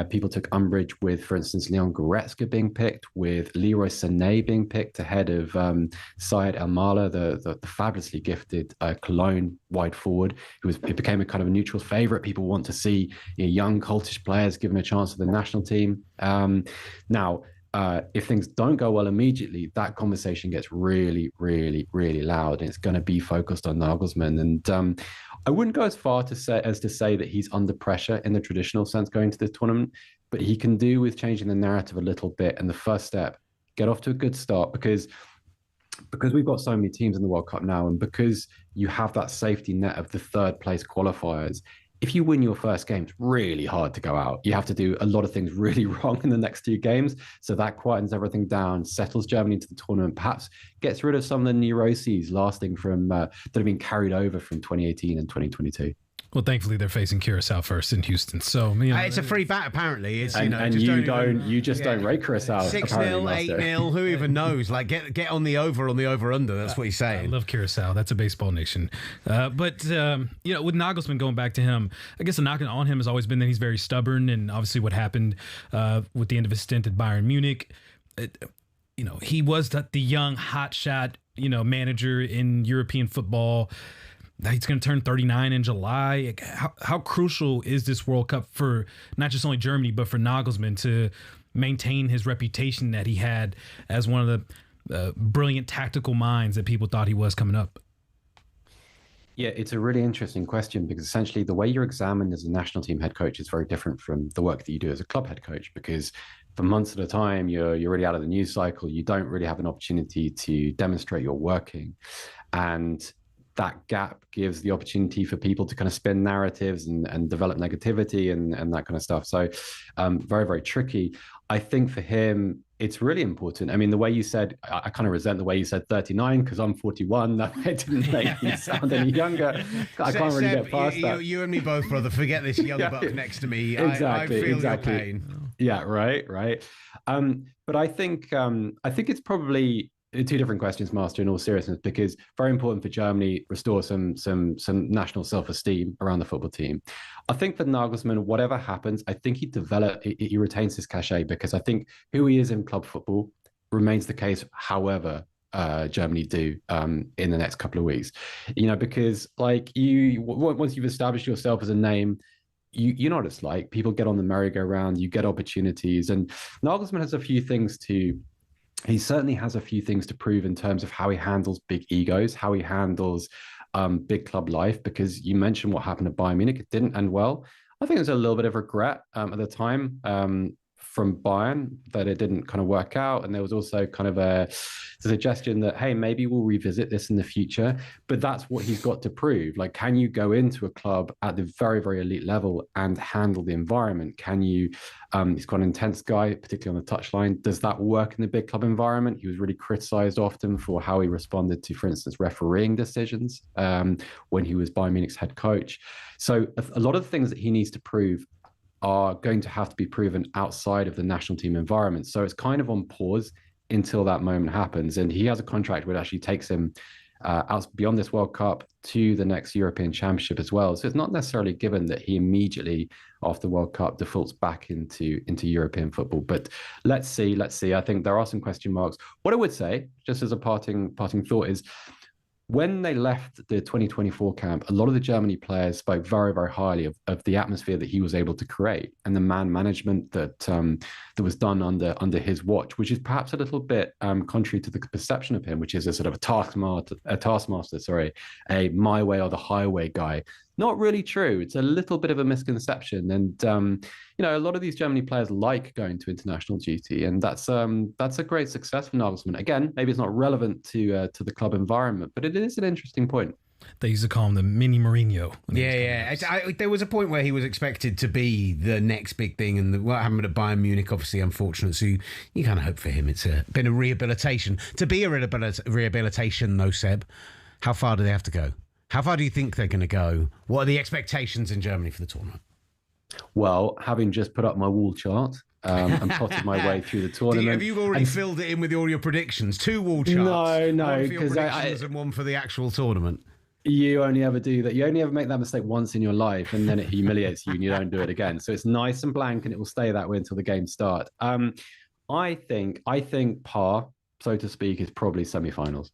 People took umbrage with, for instance, Leon Goretzka being picked, with Leroy Sané being picked ahead of Syed El-Mala, the fabulously gifted Cologne wide forward, who became a kind of a neutral favourite. People want to see young, cultish players given a chance for the national team. Now, if things don't go well immediately, that conversation gets really, really, really loud, and it's going to be focused on Nagelsmann. And I wouldn't go as far to say that he's under pressure in the traditional sense going to this tournament, but he can do with changing the narrative a little bit. And the first step, get off to a good start, because we've got so many teams in the World Cup now, and because you have that safety net of the third place qualifiers. If you win your first game, it's really hard to go out. You have to do a lot of things really wrong in the next two games. So that quietens everything down, settles Germany into the tournament, perhaps gets rid of some of the neuroses lasting from that have been carried over from 2018 and 2022. Well, thankfully they're facing Curacao first in Houston, so it's a free bet apparently. It's you just don't rate Curacao. 6-0, 8-0. Who even knows? Like get on the over under. That's what he's saying. I love Curacao. That's a baseball nation. But with Nagelsmann, going back to him, I guess the knock on him has always been that he's very stubborn, and obviously what happened with the end of his stint at Bayern Munich. He was the young hotshot manager in European football. He's going to turn 39 in July. How crucial is this World Cup for not just only Germany, but for Nagelsmann to maintain his reputation that he had as one of the brilliant tactical minds that people thought he was coming up? Yeah, it's a really interesting question, because essentially the way you're examined as a national team head coach is very different from the work that you do as a club head coach, because for months at a time, you're really out of the news cycle. You don't really have an opportunity to demonstrate your working. And that gap gives the opportunity for people to kind of spin narratives and develop negativity and that kind of stuff. So very, very tricky. I think for him, it's really important. I mean, the way you said, I kind of resent the way you said 39, because I'm 41. That didn't make me sound any younger. I can't really get past that. You and me both, brother. Forget this young buck next to me. Exactly. I feel your pain. Yeah, right. But I think it's probably two different questions, Master, in all seriousness, because very important for Germany, restore some national self-esteem around the football team. I think for Nagelsmann, whatever happens, I think he retains his cachet, because I think who he is in club football remains the case, however Germany do in the next couple of weeks. Because once you've established yourself as a name, you know what it's like. People get on the merry-go-round, you get opportunities, and Nagelsmann he certainly has a few things to prove in terms of how he handles big egos, how he handles big club life, because you mentioned what happened at Bayern Munich. It didn't end well. I think there's a little bit of regret at the time from Bayern that it didn't kind of work out. And there was also kind of a suggestion that, hey, maybe we'll revisit this in the future. But that's what he's got to prove. Like, can you go into a club at the very, very elite level and handle the environment? Can you, he's got an intense guy, particularly on the touchline. Does that work in the big club environment? He was really criticized often for how he responded to, for instance, refereeing decisions when he was Bayern Munich's head coach. So a lot of the things that he needs to prove are going to have to be proven outside of the national team environment. So it's kind of on pause until that moment happens. And he has a contract which actually takes him out beyond this World Cup to the next European Championship as well. So it's not necessarily given that he immediately after World Cup defaults back into European football. But let's see. I think there are some question marks. What I would say, just as a parting thought, is when they left the 2024 camp, a lot of the Germany players spoke very, very highly of the atmosphere that he was able to create and the man management that was done under his watch, which is perhaps a little bit contrary to the perception of him, which is a sort of a taskmaster, a my way or the highway guy. Not really true. It's a little bit of a misconception. And, a lot of these Germany players like going to international duty. And that's a great success for Nagelsmann. Again, maybe it's not relevant to the club environment, but it is an interesting point. They used to call him the mini Mourinho. Yeah. There was a point where he was expected to be the next big thing, and what happened at Bayern Munich, obviously unfortunate. So you kind of hope for him. It's been a rehabilitation. To be a rehabilitation, though, Seb, how far do they have to go? How far do you think they're going to go? What are the expectations in Germany for the tournament? Well, having just put up my wall chart and plotted my way through the tournament. Have you already filled it in with all your predictions? 2 wall charts? No, because and one for the actual tournament. You only ever do that. You only ever make that mistake once in your life, and then it humiliates you and you don't do it again. So it's nice and blank, and it will stay that way until the games start. I think par, so to speak, is probably semi-finals.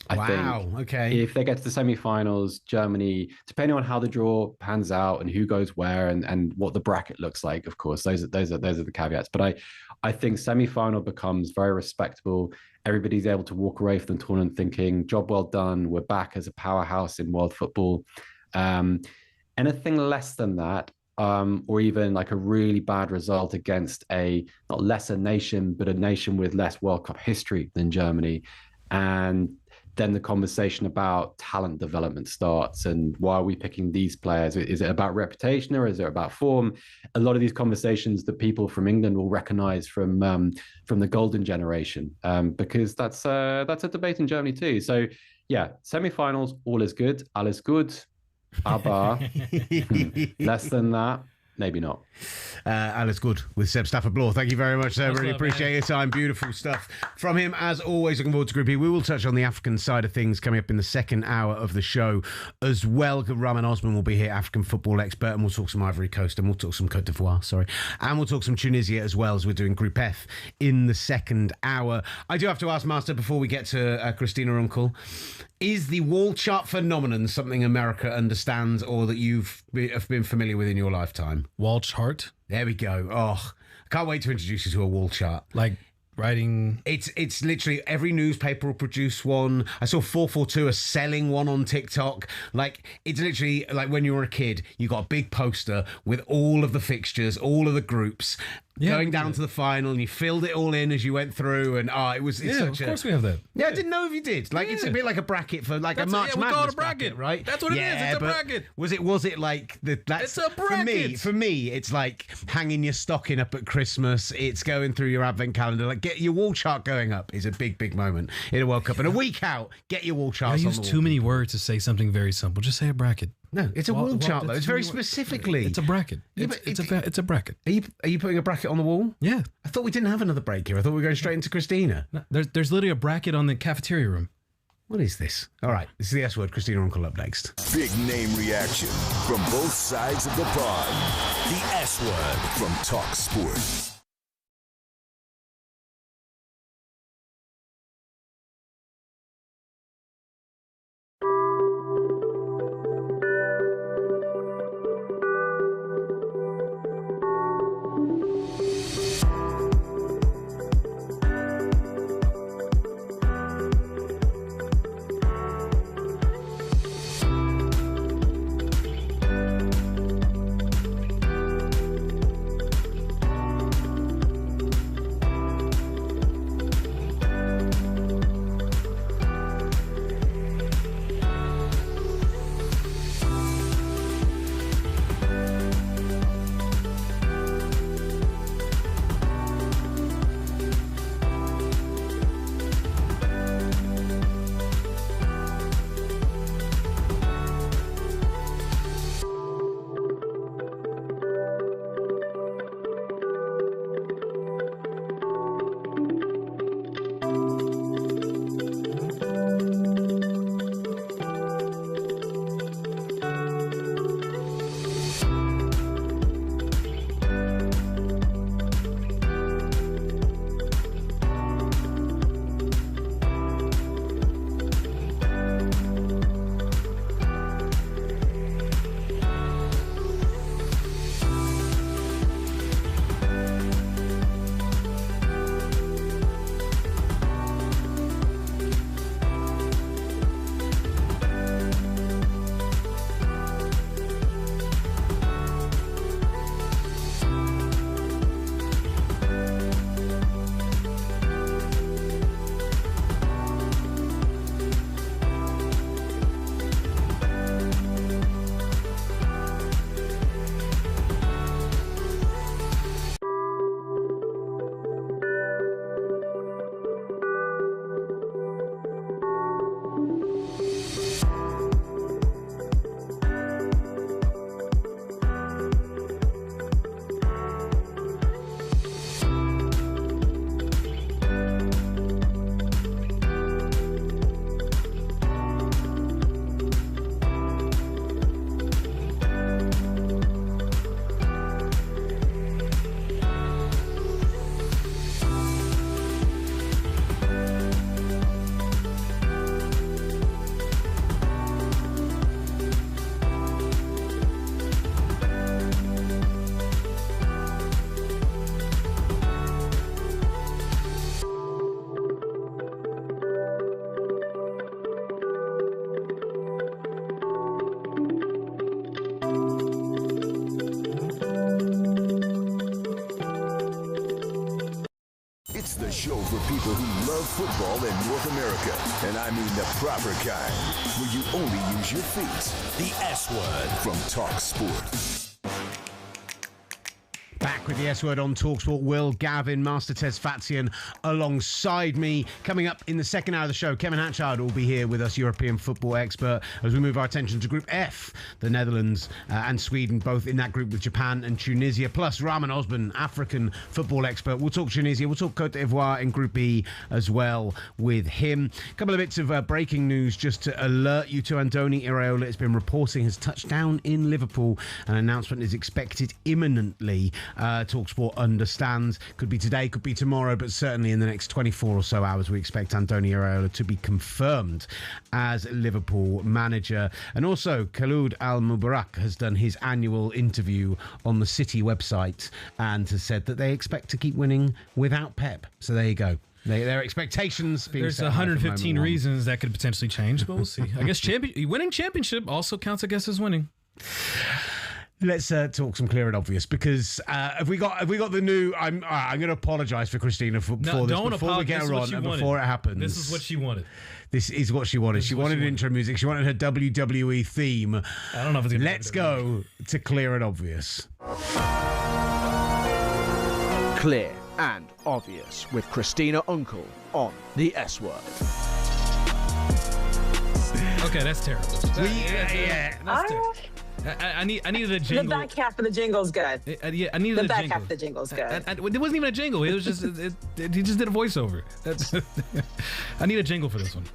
I think okay. If they get to the semi-finals, Germany, depending on how the draw pans out and who goes where and what the bracket looks like, of course, those are the caveats. But I think semi-final becomes very respectable. Everybody's able to walk away from the tournament thinking, job well done. We're back as a powerhouse in world football. Anything less than that, or even like a really bad result against a not lesser nation, but a nation with less World Cup history than Germany, and then the conversation about talent development starts and why are we picking these players? Is it about reputation or is it about form? A lot of these conversations that people from England will recognise from the golden generation, because that's a debate in Germany too. So yeah, semi-finals, all is good, alles gut, aber less than that, maybe not. Alles good with Seb Stafford-Bloor. Thank you very much, Seb. Really appreciate your time. Beautiful stuff from him. As always, looking forward to Group E. We will touch on the African side of things coming up in the second hour of the show as well. Rahman Osman will be here, African football expert, and we'll talk some Ivory Coast, and we'll talk some Côte d'Ivoire, and we'll talk some Tunisia as well, as we're doing Group F in the second hour. I do have to ask, Master, before we get to Christina Unkle, is the wall chart phenomenon something America understands or that you've been familiar with in your lifetime? Wall chart? There we go. Oh, I can't wait to introduce you to a wall chart. Like writing... It's literally every newspaper will produce one. I saw 442 are selling one on TikTok. Like, it's literally like when you were a kid, you got a big poster with all of the fixtures, all of the groups, going down to the final, and you filled it all in as you went through, and of course we have that. Yeah, I didn't know if you did. Like, it's a bit like a bracket for like a March Madness. We call it a bracket, right? That's what it is. It's a bracket. Was it like it's a bracket. For me, it's like hanging your stocking up at Christmas. It's going through your advent calendar. Like, get your wall chart going up is a big moment in a World Cup. And a week out, get your wall charts. I use too many words to say something very simple. Just say a bracket. No, it's a wall chart, though. It's very specifically. It's a bracket. It's a bracket. Are you putting a bracket on the wall? Yeah. I thought we didn't have another break here. I thought we were going straight into Christina. No, there's literally a bracket on the cafeteria room. What is this? All right, this is the S word. Christina Unkle up next. Big name reaction from both sides of the pond. The S word from talkSPORT. love football in North America, and I mean the proper kind, where you only use your feet. The S Word from talkSPORT. Back with the S Word on talkSPORT. Will, Gavin, Master Tesfatsion alongside me. Coming up in the second hour of the show, Kevin Hatchard will be here with us, European football expert, as we move our attention to Group F. The Netherlands and Sweden, both in that group with Japan and Tunisia, plus Rahman Osman, African football expert. We'll talk Tunisia, we'll talk Cote d'Ivoire in Group E as well with him. A couple of bits of breaking news just to alert you to. Andoni Iraola has been reporting has touched down in Liverpool. An announcement is expected imminently. talkSPORT understands. Could be today, could be tomorrow, but certainly in the next 24 or so hours, we expect Andoni Iraola to be confirmed as Liverpool manager. And also, Khalid Al-Mubarak has done his annual interview on the City website and has said that they expect to keep winning without Pep. So there you go. Their expectations being There's 115 reasons that could potentially change, but we'll see. I guess winning championship also counts, I guess, as winning. Let's talk some clear and obvious, because have we got the new? I'm going to apologise for Christina for this before we get her on and before it happens. This is what she wanted. This is what she wanted. She wanted intro music. She wanted her WWE theme. I don't know if it's. Let's go to clear and obvious. Clear and obvious with Christina Unkle on the S Word. Okay, that's terrible. That's terrible. I needed a jingle. The back half of the jingle's good. I needed a jingle. The back half of the jingle's good. It wasn't even a jingle. It was just he just did a voiceover. I need a jingle for this one.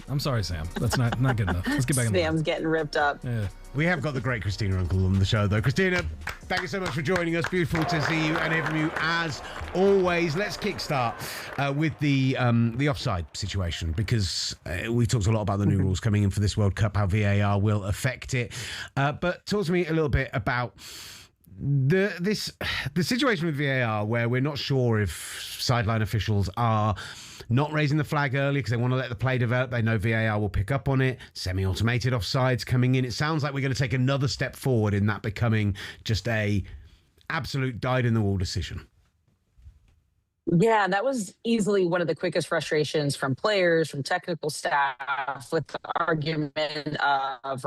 I'm sorry, Sam. That's not good enough. Let's get back in. Sam's getting ripped up. Yeah. We have got the great Christina Unkle on the show, though. Christina, thank you so much for joining us. Beautiful to see you and hear from you as always. Let's kickstart with the offside situation, because we talked a lot about the new rules coming in for this World Cup, how VAR will affect it. But talk to me a little bit about the situation with VAR, where we're not sure if sideline officials are not raising the flag early because they want to let the play develop. They know VAR will pick up on it. Semi-automated offsides coming in. It sounds like we're going to take another step forward in that becoming just a absolute dyed-in-the-wool decision. Yeah, that was easily one of the quickest frustrations from players, from technical staff, with the argument of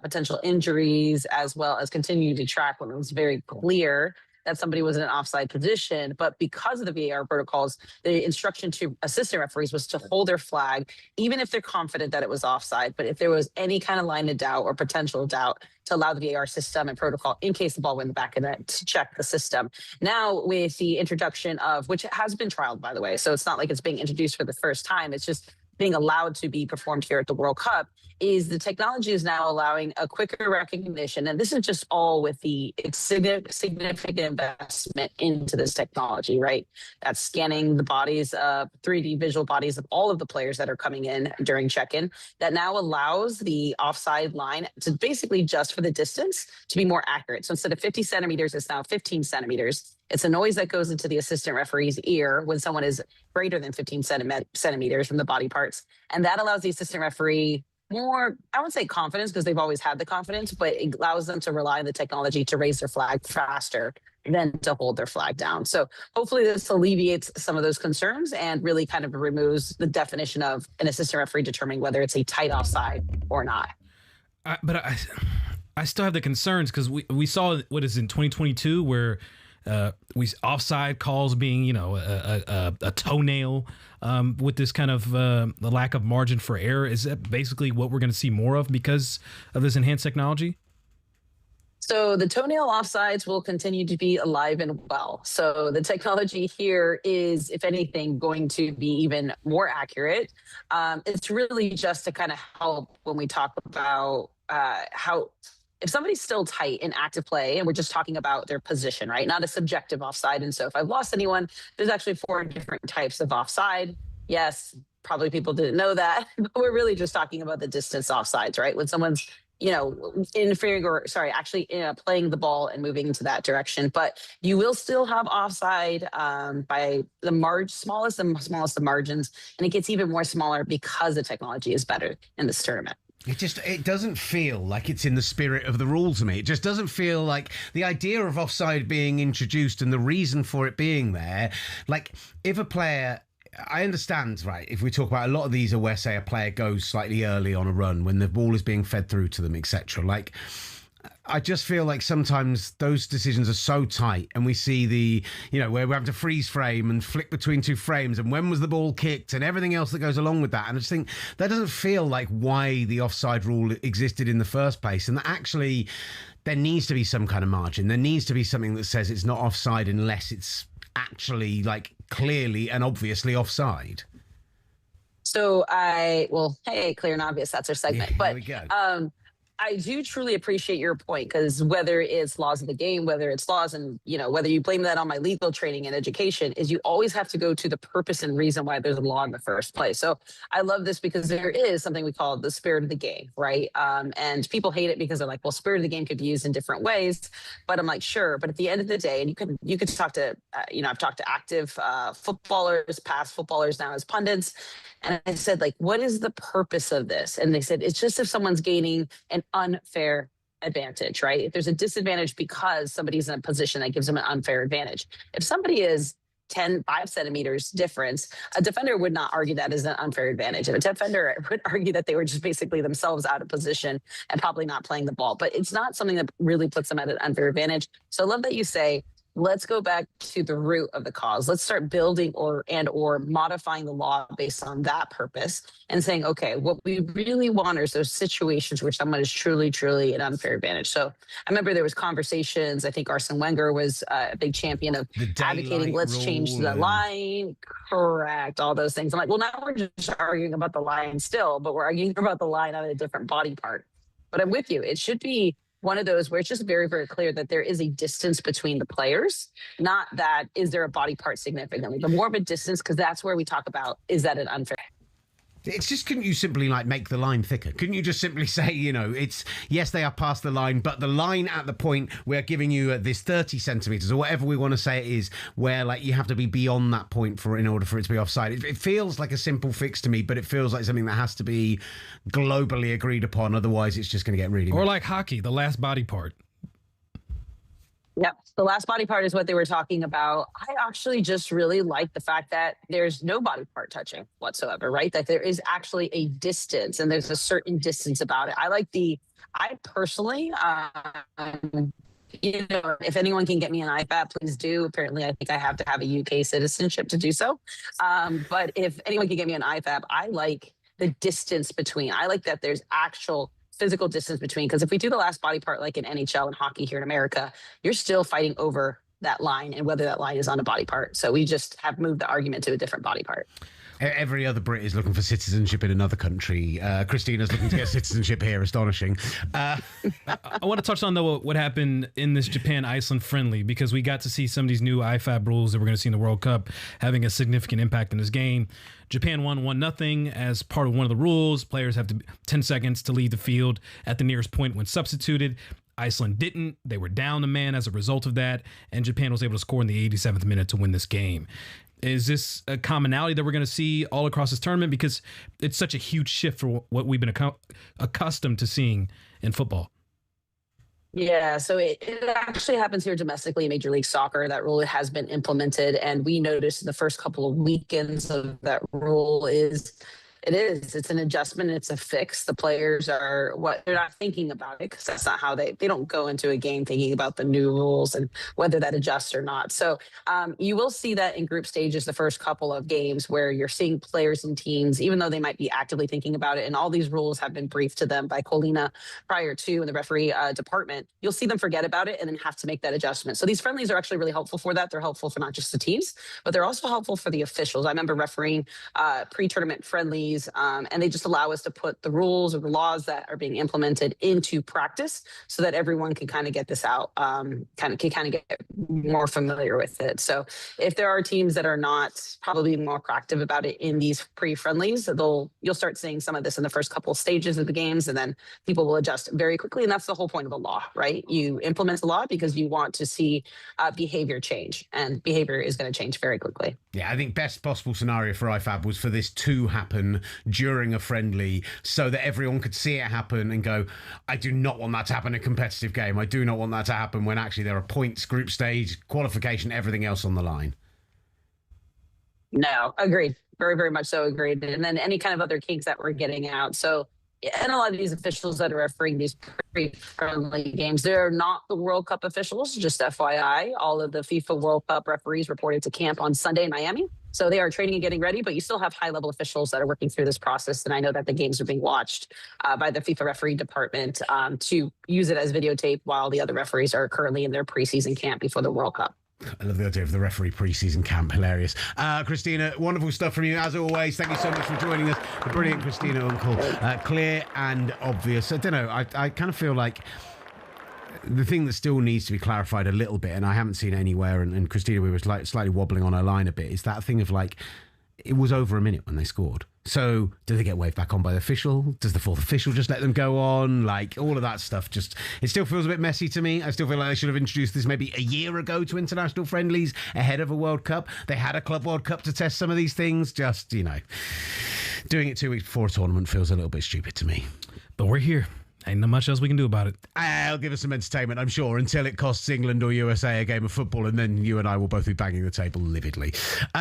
potential injuries, as well as continuing to track when it was very clear that somebody was in an offside position. But because of the VAR protocols, the instruction to assistant referees was to hold their flag, even if they're confident that it was offside. But if there was any kind of line of doubt or potential doubt, to allow the VAR system and protocol, in case the ball went in the back of net, to check the system. Now, with the introduction of, which has been trialed, by the way, so it's not like it's being introduced for the first time, it's just being allowed to be performed here at the World Cup, is the technology is now allowing a quicker recognition. And this is just all with the significant investment into this technology, right? That's scanning the bodies, 3D visual bodies of all of the players that are coming in during check-in. That now allows the offside line to basically just for the distance to be more accurate. So instead of 50 centimeters, it's now 15 centimeters. It's a noise that goes into the assistant referee's ear when someone is greater than 15 centimeters from the body parts. And that allows the assistant referee more, I wouldn't say confidence, because they've always had the confidence, but it allows them to rely on the technology to raise their flag faster than to hold their flag down. So hopefully this alleviates some of those concerns and really kind of removes the definition of an assistant referee determining whether it's a tight offside or not. But I still have the concerns, because we saw what is in 2022 where we offside calls being, a toenail with this kind of the lack of margin for error. Is that basically what we're going to see more of because of this enhanced technology? So the toenail offsides will continue to be alive and well. So the technology here is, if anything, going to be even more accurate. It's really just to kind of help when we talk about how if somebody's still tight in active play, and we're just talking about their position, right? Not a subjective offside. And so if I've lost anyone, there's actually 4 different types of offside. Yes, probably people didn't know that, but we're really just talking about the distance offsides, right? When someone's, interfering or actually playing the ball and moving into that direction. But you will still have offside by the smallest of margins. And it gets even more smaller because the technology is better in this tournament. It doesn't feel like it's in the spirit of the rules to me. It just doesn't feel like the idea of offside being introduced and the reason for it being there. Like, if a player I understand, right? If we talk about a lot of these are where, say, a player goes slightly early on a run when the ball is being fed through to them, etc. Like, I just feel like sometimes those decisions are so tight, and we see where we're having to freeze frame and flick between two frames, and when was the ball kicked and everything else that goes along with that. And I just think that doesn't feel like why the offside rule existed in the first place, and that actually there needs to be some kind of margin. There needs to be something that says it's not offside unless it's actually like clearly and obviously offside. So hey, clear and obvious, that's our segment. Yeah, but there we go. I do truly appreciate your point, because whether it's laws of the game, whether it's laws and, whether you blame that on my legal training and education, is you always have to go to the purpose and reason why there's a law in the first place. So I love this because there is something we call the spirit of the game, right? And people hate it because they're like, well, spirit of the game could be used in different ways. But I'm like, sure. But at the end of the day, and you could talk to, I've talked to active footballers, past footballers, now as pundits. And I said, like, what is the purpose of this? And they said, it's just if someone's gaining an unfair advantage, right? If there's a disadvantage because somebody's in a position that gives them an unfair advantage. If somebody is 5 centimeters difference, a defender would not argue that as an unfair advantage. And a defender would argue that they were just basically themselves out of position and probably not playing the ball. But it's not something that really puts them at an unfair advantage. So I love that you say, let's go back to the root of the cause. Let's start building or modifying the law based on that purpose and saying, okay, what we really want is those situations where someone is truly, truly an unfair advantage. So I remember there was conversations. I think Arsene Wenger was a big champion of advocating, let's change the line. Correct. All those things. I'm like, well, now we're just arguing about the line still, but we're arguing about the line on a different body part. But I'm with you. It should be one of those where it's just very, very clear that there is a distance between the players, not that is there a body part significantly, but more of a distance, because that's where we talk about, is that an unfair? It's just, couldn't you simply like make the line thicker? Couldn't you just simply say, it's, yes, they are past the line, but the line at the point we're giving you this 30 centimeters or whatever we want to say it is, where like you have to be beyond that point in order for it to be offside. It feels like a simple fix to me, but it feels like something that has to be globally agreed upon. Otherwise, it's just going to get really or like hockey, the last body part. Yep. The last body part is what they were talking about. I actually just really like the fact that there's no body part touching whatsoever, right? That there is actually a distance and there's a certain distance about it. I personally, if anyone can get me an iPad, please do. Apparently, I think I have to have a UK citizenship to do so. But if anyone can get me an iPad, I like the distance between. I like that there's actual physical distance between, because if we do the last body part like in NHL and hockey here in America, you're still fighting over that line and whether that line is on a body part. So we just have moved the argument to a different body part. Every other Brit is looking for citizenship in another country. Christina's looking to get citizenship here. Astonishing. I want to touch on, though, what happened in this Japan-Iceland friendly, because we got to see some of these new IFAB rules that we're going to see in the World Cup having a significant impact in this game. Japan won 1-0 as part of one of the rules. Players have 10 seconds to leave the field at the nearest point when substituted. Iceland didn't. They were down a man as a result of that, and Japan was able to score in the 87th minute to win this game. Is this a commonality that we're going to see all across this tournament? Because it's such a huge shift for what we've been accustomed to seeing in football. Yeah, so it actually happens here domestically in Major League Soccer. That rule has been implemented, and we noticed in the first couple of weekends of that rule it's an adjustment. It's a fix. The players they're not thinking about it, because that's not how they don't go into a game thinking about the new rules and whether that adjusts or not. So you will see that in group stages, the first couple of games, where you're seeing players and teams, even though they might be actively thinking about it, and all these rules have been briefed to them by Colina prior to in the referee department, you'll see them forget about it and then have to make that adjustment. So these friendlies are actually really helpful for that. They're helpful for not just the teams, but they're also helpful for the officials. I remember refereeing pre-tournament friendlies, and they just allow us to put the rules or the laws that are being implemented into practice so that everyone can kind of get this out, kind of get more familiar with it. So if there are teams that are not probably more proactive about it in these pre-friendlies, you'll start seeing some of this in the first couple of stages of the games, and then people will adjust very quickly. And that's the whole point of the law, right? You implement the law because you want to see behavior change, and behavior is going to change very quickly. Yeah, I think best possible scenario for IFAB was for this to happen during a friendly so that everyone could see it happen and go, I do not want that to happen in a competitive game. I do not want that to happen when actually there are points, group stage, qualification, everything else on the line. No, agreed. Very, very much so agreed. And then any kind of other kinks that we're getting out. So, and a lot of these officials that are refereeing these pre-friendly games, they're not the World Cup officials, just FYI. All of the FIFA World Cup referees reported to camp on Sunday in Miami. So they are training and getting ready, but you still have high-level officials that are working through this process. And I know that the games are being watched by the FIFA referee department to use it as videotape while the other referees are currently in their preseason camp before the World Cup. I love the idea of the referee pre-season camp. Hilarious. Christina, wonderful stuff from you as always. Thank you so much for joining us. The brilliant Christina Unkle. Clear and obvious. I don't know. I kind of feel like the thing that still needs to be clarified a little bit, and I haven't seen it anywhere, and Christina, we were slightly wobbling on her line a bit, is that thing of like, it was over a minute when they scored. So do they get waved back on by the official? Does the fourth official just let them go on? Like, all of that stuff just, it still feels a bit messy to me. I still feel like they should have introduced this maybe a year ago to international friendlies ahead of a World Cup. They had a Club World Cup to test some of these things. Just, doing it 2 weeks before a tournament feels a little bit stupid to me. But we're here. Ain't not much else we can do about it. I'll give us some entertainment, I'm sure, until it costs England or USA a game of football, and then you and I will both be banging the table lividly.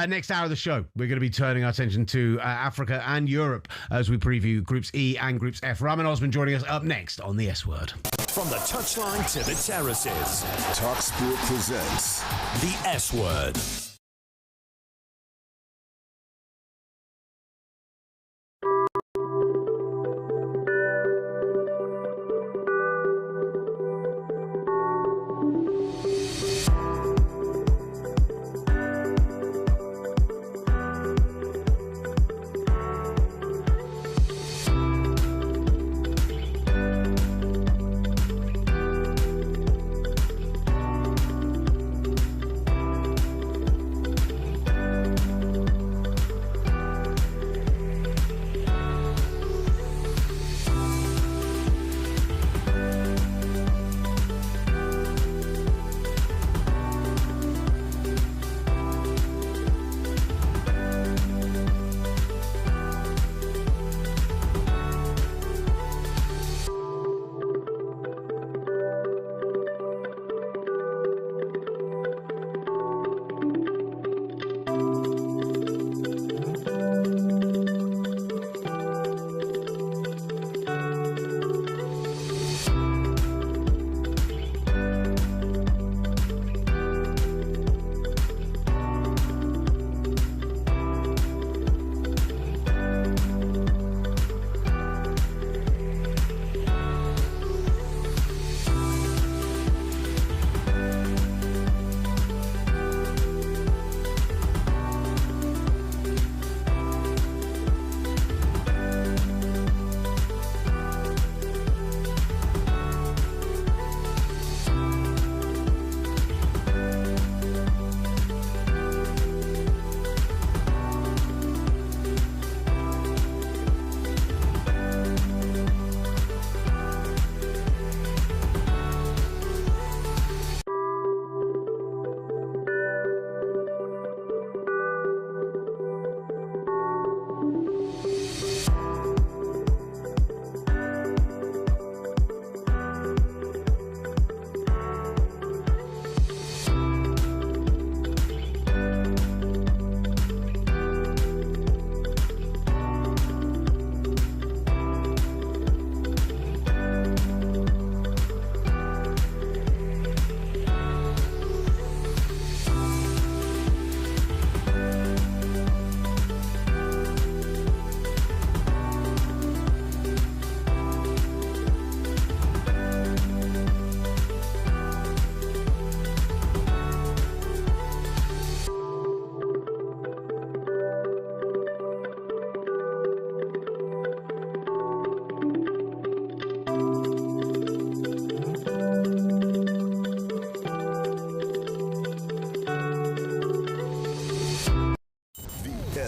Next hour of the show, we're going to be turning our attention to Africa and Europe as we preview Groups E and Groups F. Rahman Osman joining us up next on The S Word. From the touchline to the terraces, talkSPORT presents The S Word.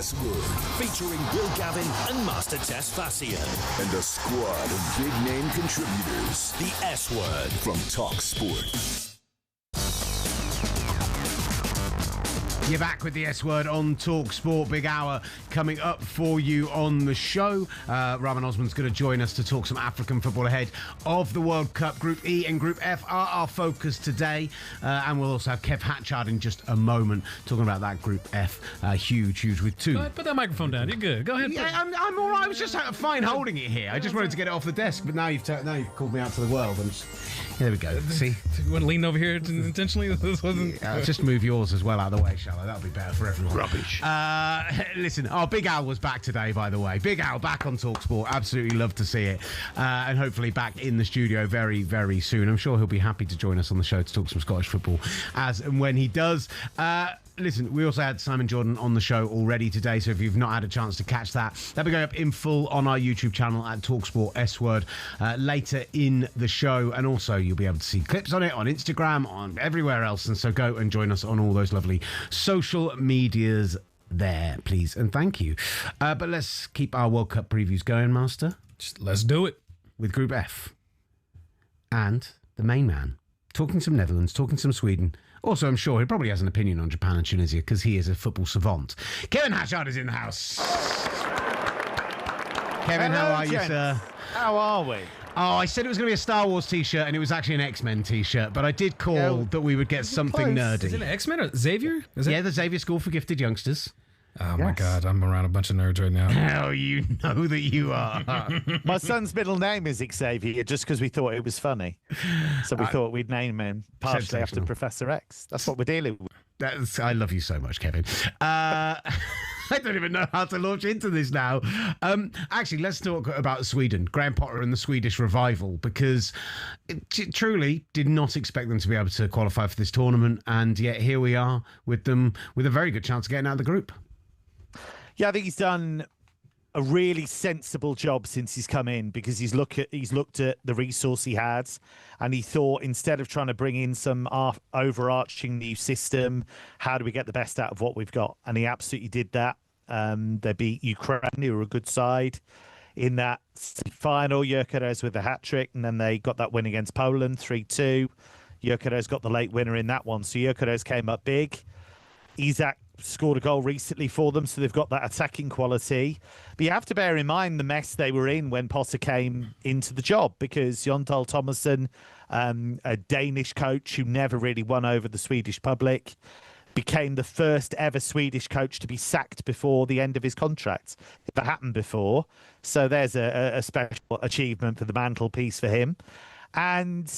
S Word, featuring Gavin and Master Tesfatsion, and a squad of big-name contributors. The S Word from talkSPORT. You're back with the S Word on talkSPORT. Big hour coming up for you on the show. Rahman Osman's going to join us to talk some African football ahead of the World Cup. Group E and Group F are our focus today. And we'll also have Kev Hatchard in just a moment talking about that Group F. Huge with two. Go ahead, put that microphone down. You're good. Go ahead. Yeah, I'm all right. I was just fine holding it here. I just wanted to get it off the desk, but now you've called me out to the world. There we go. See? You want to lean over here intentionally? This wasn't... just move yours as well out of the way, shall I? That'll be better for everyone. Rubbish. Listen, Big Al was back today, by the way. Big Al back on talkSPORT. Absolutely love to see it. And hopefully back in the studio very, very soon. I'm sure he'll be happy to join us on the show to talk some Scottish football as and when he does. Listen, we also had Simon Jordan on the show already today, so if you've not had a chance to catch that, that'll be going up in full on our YouTube channel at talkSPORT S Word later in the show, and also you'll be able to see clips on it on Instagram, on everywhere else, and so go and join us on all those lovely social medias there, please, and thank you. But let's keep our World Cup previews going, Master. Let's do it. With Group F. And the main man, talking some Netherlands, talking some Sweden. Also, I'm sure he probably has an opinion on Japan and Tunisia because he is a football savant. Kevin Hatchard is in the house. Kevin, hello, how are gents. you, sir? How are we? Oh, I said it was going to be a Star Wars T-shirt, and it was actually an X-Men T-shirt, but I did call that we would get something nerdy. Is it an X-Men or Xavier? Yeah, the Xavier School for Gifted Youngsters. Oh, my God. I'm around a bunch of nerds right now. How you know that you are. My son's middle name is Xavier just because we thought it was funny. So we thought we'd name him partially after Professor X. That's what we're dealing with. I love you so much, Kevin. I don't even know how to launch into this now. Actually, let's talk about Sweden, Graham Potter and the Swedish revival, because truly did not expect them to be able to qualify for this tournament, and yet here we are with them with a very good chance of getting out of the group. Yeah, I think he's done a really sensible job since he's come in, because he's looked at the resource he had, and he thought, instead of trying to bring in some overarching new system, how do we get the best out of what we've got? And he absolutely did that. They beat Ukraine, who were a good side in that final. Gyökeres with a hat-trick, and then they got that win against Poland 3-2. Gyökeres got the late winner in that one, so Gyökeres came up big. Isak scored a goal recently for them, so they've got that attacking quality. But you have to bear in mind the mess they were in when Potter came into the job, because Jon Dahl Tomasson, a Danish coach who never really won over the Swedish public, became the first ever Swedish coach to be sacked before the end of his contract. It never happened before. So there's a special achievement for the mantelpiece for him. And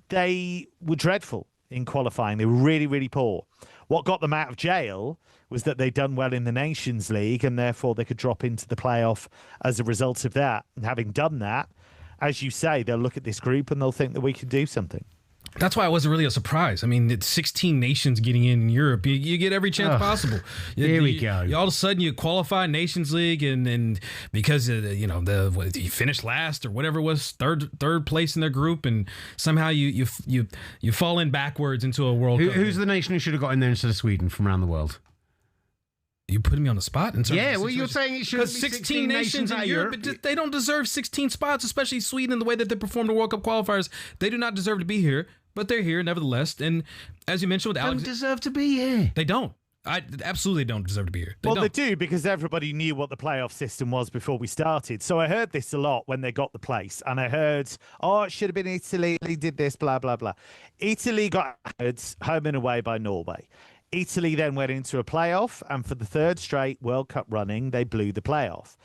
they were dreadful in qualifying. They were really, really poor. What got them out of jail was that they'd done well in the Nations League, and therefore they could drop into the playoff as a result of that. And having done that, as you say, they'll look at this group and they'll think that we can do something. That's why it wasn't really a surprise. I mean, it's 16 nations getting in Europe. You get every chance possible. Here we go. All of a sudden, you qualify Nations League, and because you finished last or whatever it was, third place in their group, and somehow you fall in backwards into a World Cup. Who's the nation who should have got in there instead of Sweden from around the world? You putting me on the spot? Yeah, well, you're saying it should be 16 nations in Europe. But they don't deserve 16 spots, especially Sweden, the way that they performed the World Cup qualifiers. They do not deserve to be here, but they're here nevertheless. And as you mentioned with Alex, don't deserve to be here. They don't. I absolutely don't deserve to be here. They do, because everybody knew what the playoff system was before we started. So I heard this a lot when they got the place, and I heard, it should have been Italy. Italy did this, blah, blah, blah. Italy got home and away by Norway. Italy then went into a playoff, and for the third straight World Cup running, they blew the playoff.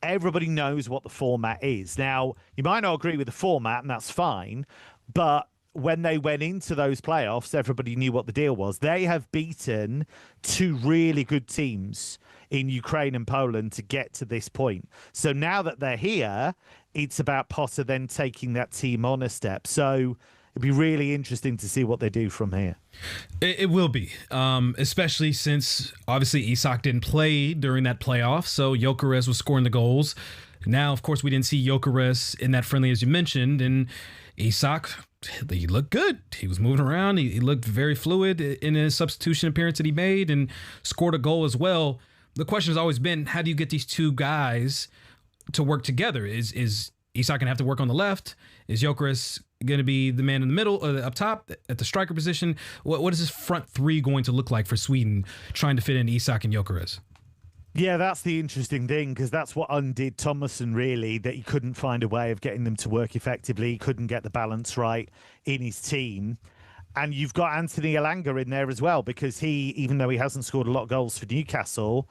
Everybody knows what the format is. Now, you might not agree with the format, and that's fine, but when they went into those playoffs, everybody knew what the deal was. They have beaten two really good teams in Ukraine and Poland to get to this point. So now that they're here, it's about Potter then taking that team on a step. So it'd be really interesting to see what they do from here. It will be, especially since obviously Isak didn't play during that playoff, so Gyökeres was scoring the goals. Now, of course, we didn't see Gyökeres in that friendly, as you mentioned, and Isak, he looked good. He was moving around. He looked very fluid in his substitution appearance that he made, and scored a goal as well. The question has always been, how do you get these two guys to work together? Is Isak going to have to work on the left? Is Gyökeres going to be the man in the middle, or up top at the striker position? What is this front three going to look like for Sweden, trying to fit in Isak and Gyökeres? Yeah, that's the interesting thing, because that's what undid Thomason, really, that he couldn't find a way of getting them to work effectively. He couldn't get the balance right in his team. And you've got Anthony Elanga in there as well, because he, even though he hasn't scored a lot of goals for Newcastle,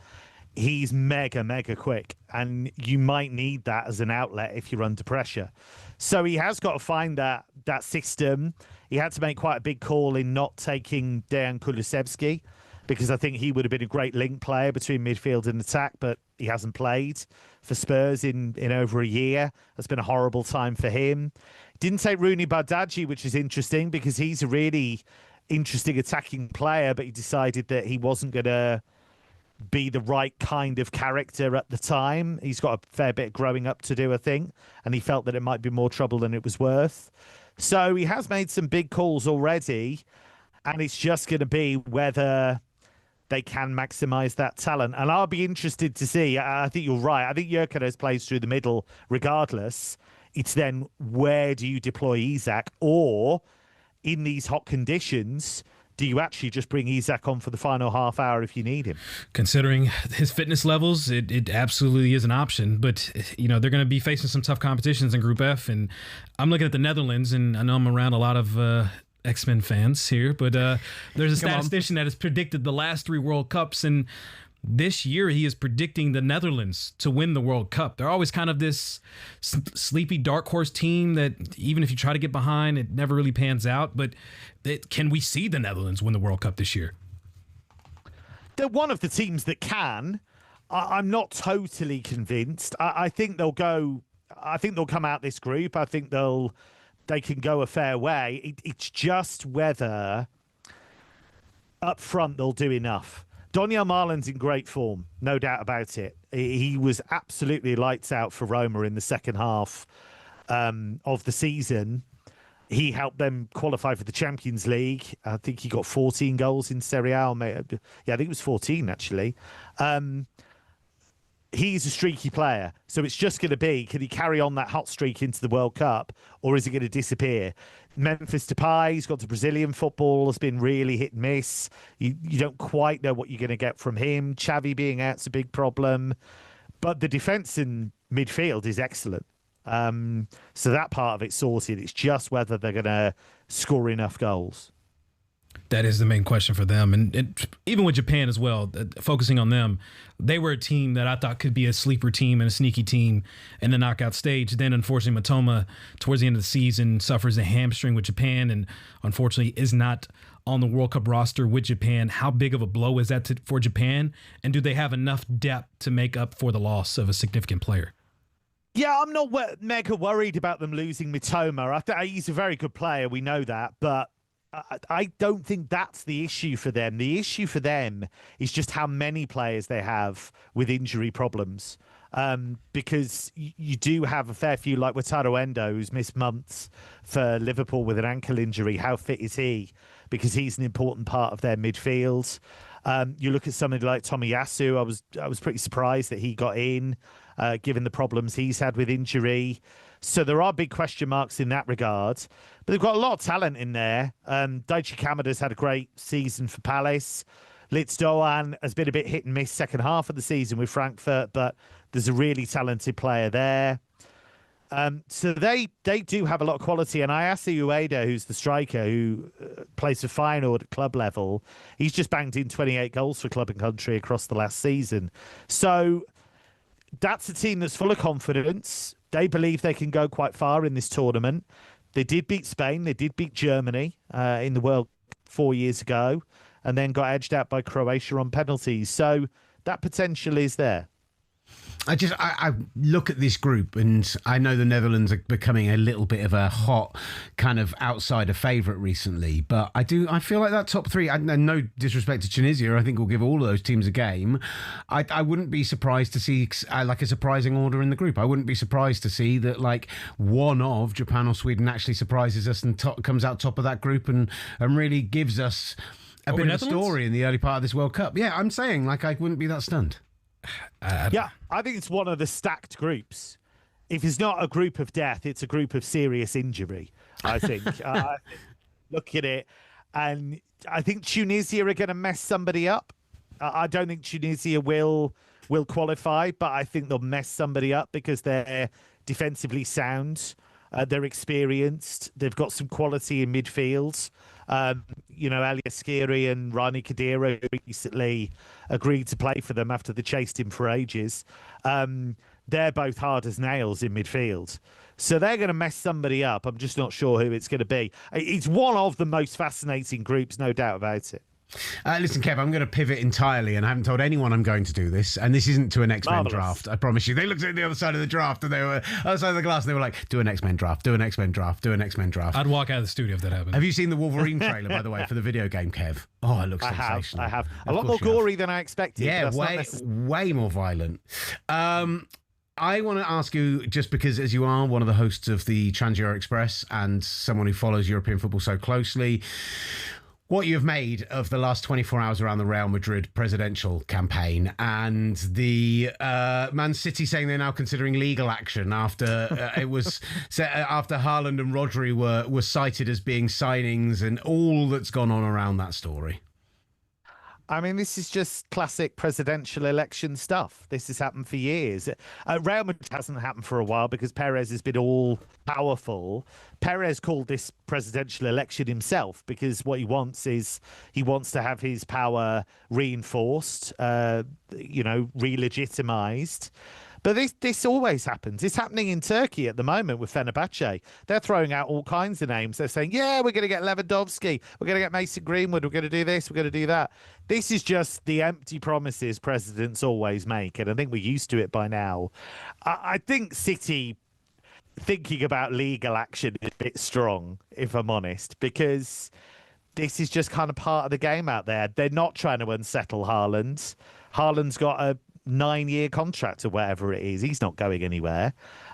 he's mega, mega quick. And you might need that as an outlet if you're under pressure. So he has got to find that system. He had to make quite a big call in not taking Dejan Kulusevski, because I think he would have been a great link player between midfield and attack, but he hasn't played for Spurs in over a year. That's been a horrible time for him. Didn't take Rooney Bardghji, which is interesting because he's a really interesting attacking player, but he decided that he wasn't going to be the right kind of character at the time. He's got a fair bit of growing up to do, I think, and he felt that it might be more trouble than it was worth. So he has made some big calls already, and it's just going to be whether they can maximise that talent. And I'll be interested to see. I think you're right. I think Gyökeres plays through the middle regardless. It's then, where do you deploy Isak? Or in these hot conditions, do you actually just bring Isak on for the final half hour if you need him? Considering his fitness levels, it absolutely is an option. But, you know, they're going to be facing some tough competitions in Group F. And I'm looking at the Netherlands, and I know I'm around a lot of X-Men fans here, but there's a statistician that has predicted the last 3 World Cups, and this year he is predicting the Netherlands to win the World Cup. They're always kind of this sleepy dark horse team that even if you try to get behind, it never really pans out. But can we see the Netherlands win the World Cup this year? They're one of the teams that can. I'm not totally convinced. I think they'll go. I think they'll come out this group. I think they can go a fair way. It's just whether up front they'll do enough. Donyell Marlin's in great form, no doubt about it. He was absolutely lights out for Roma in the second half of the season. He helped them qualify for the Champions League. I think he got 14 goals in Serie A. Yeah, I think it was 14, actually. He's a streaky player. So it's just going to be, can he carry on that hot streak into the World Cup, or is he going to disappear? Memphis Depay, he's got to Brazilian football, has been really hit and miss. You don't quite know what you're going to get from him. Xavi being out's a big problem. But the defence in midfield is excellent. So that part of it's sorted. It's just whether they're going to score enough goals. That is the main question for them. And even with Japan as well, focusing on them, they were a team that I thought could be a sleeper team and a sneaky team in the knockout stage. Then, unfortunately, Matoma, towards the end of the season, suffers a hamstring with Japan and, unfortunately, is not on the World Cup roster with Japan. How big of a blow is that for Japan? And do they have enough depth to make up for the loss of a significant player? Yeah, I'm not mega worried about them losing Mitoma. He's a very good player. We know that. But I don't think that's the issue for them. The issue for them is just how many players they have with injury problems. Because you do have a fair few, like Wataru Endo, who's missed months for Liverpool with an ankle injury. How fit is he? Because he's an important part of their midfield. You look at somebody like Tomiyasu. I was pretty surprised that he got in, given the problems he's had with injury. So there are big question marks in that regard. But they've got a lot of talent in there. Daichi Kamada's had a great season for Palace. Litz Doan has been a bit hit and miss second half of the season with Frankfurt, but there's a really talented player there. So they do have a lot of quality. And Ayase Ueda, who's the striker who plays for Feyenoord at club level, he's just banged in 28 goals for club and country across the last season. So that's a team that's full of confidence. They believe they can go quite far in this tournament. They did beat Spain. They did beat Germany in the World 4 years ago, and then got edged out by Croatia on penalties. So that potential is there. I look at this group and I know the Netherlands are becoming a little bit of a hot kind of outsider favourite recently, but I feel like that top three, and no disrespect to Tunisia, I think we'll give all of those teams a game. I wouldn't be surprised to see like a surprising order in the group. I wouldn't be surprised to see that like one of Japan or Sweden actually surprises us and comes out top of that group and really gives us a bit of a story in the early part of this World Cup. Yeah, I'm saying like I wouldn't be that stunned. Yeah, I think it's one of the stacked groups. if it's not a group of death, it's a group of serious injury, I think. Look at it. And I think Tunisia are going to mess somebody up. I don't think Tunisia will qualify, but I think they'll mess somebody up because they're defensively sound. They're experienced. They've got some quality in midfield. Ali Askiri and Rani Khedira recently agreed to play for them after they chased him for ages. They're both hard as nails in midfield. So they're going to mess somebody up. I'm just not sure who it's going to be. It's one of the most fascinating groups, no doubt about it. Listen, Kev, I'm going to pivot entirely, and I haven't told anyone I'm going to do this. And this isn't to an X-Men draft, I promise you. They looked at the other side of the draft, and they were other side of the glass, and they were like, "Do an X-Men draft, do an X-Men draft, do an X-Men draft." I'd walk out of the studio if that happened. Have you seen the Wolverine trailer, by the way, for the video game, Kev? Oh, it looks sensational. I have. A lot more gory than I expected. Yeah, way more violent. I want to ask you, just because as you are one of the hosts of the Trans-Euro Express and someone who follows European football so closely, what you've made of the last 24 hours around the Real Madrid presidential campaign and the Man City saying they're now considering legal action after it was after Haaland and Rodri were cited as being signings and all that's gone on around that story. I mean, this is just classic presidential election stuff. This has happened for years. Real Madrid hasn't happened for a while because Perez has been all powerful. Perez called this presidential election himself because what he wants is he wants to have his power reinforced, re-legitimized. But this always happens. It's happening in Turkey at the moment with Fenerbahce. They're throwing out all kinds of names. They're saying, yeah, we're going to get Lewandowski. We're going to get Mason Greenwood. We're going to do this. We're going to do that. This is just the empty promises presidents always make. And I think we're used to it by now. I think City thinking about legal action is a bit strong, if I'm honest, because this is just kind of part of the game out there. They're not trying to unsettle Haaland. Haaland's got a 9-year contract or whatever it is. He's not going anywhere.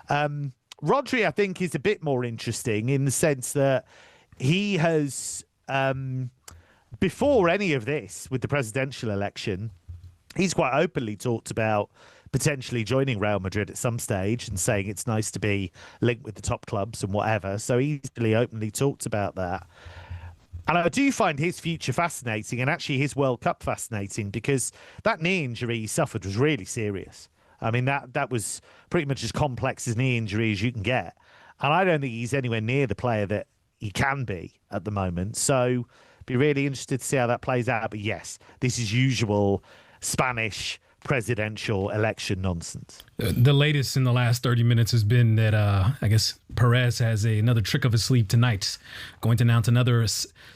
Rodri, I think, is a bit more interesting in the sense that he has, before any of this with the presidential election, he's quite openly talked about potentially joining Real Madrid at some stage and saying it's nice to be linked with the top clubs and whatever. So he's really openly talked about that. And I do find his future fascinating and actually his World Cup fascinating because that knee injury he suffered was really serious. I mean, that was pretty much as complex as knee injury as you can get. And I don't think he's anywhere near the player that he can be at the moment. So be really interested to see how that plays out. But yes, this is usual Spanish presidential election nonsense. The latest in the last 30 minutes has been that I guess Perez has another trick of his sleeve tonight, going to announce another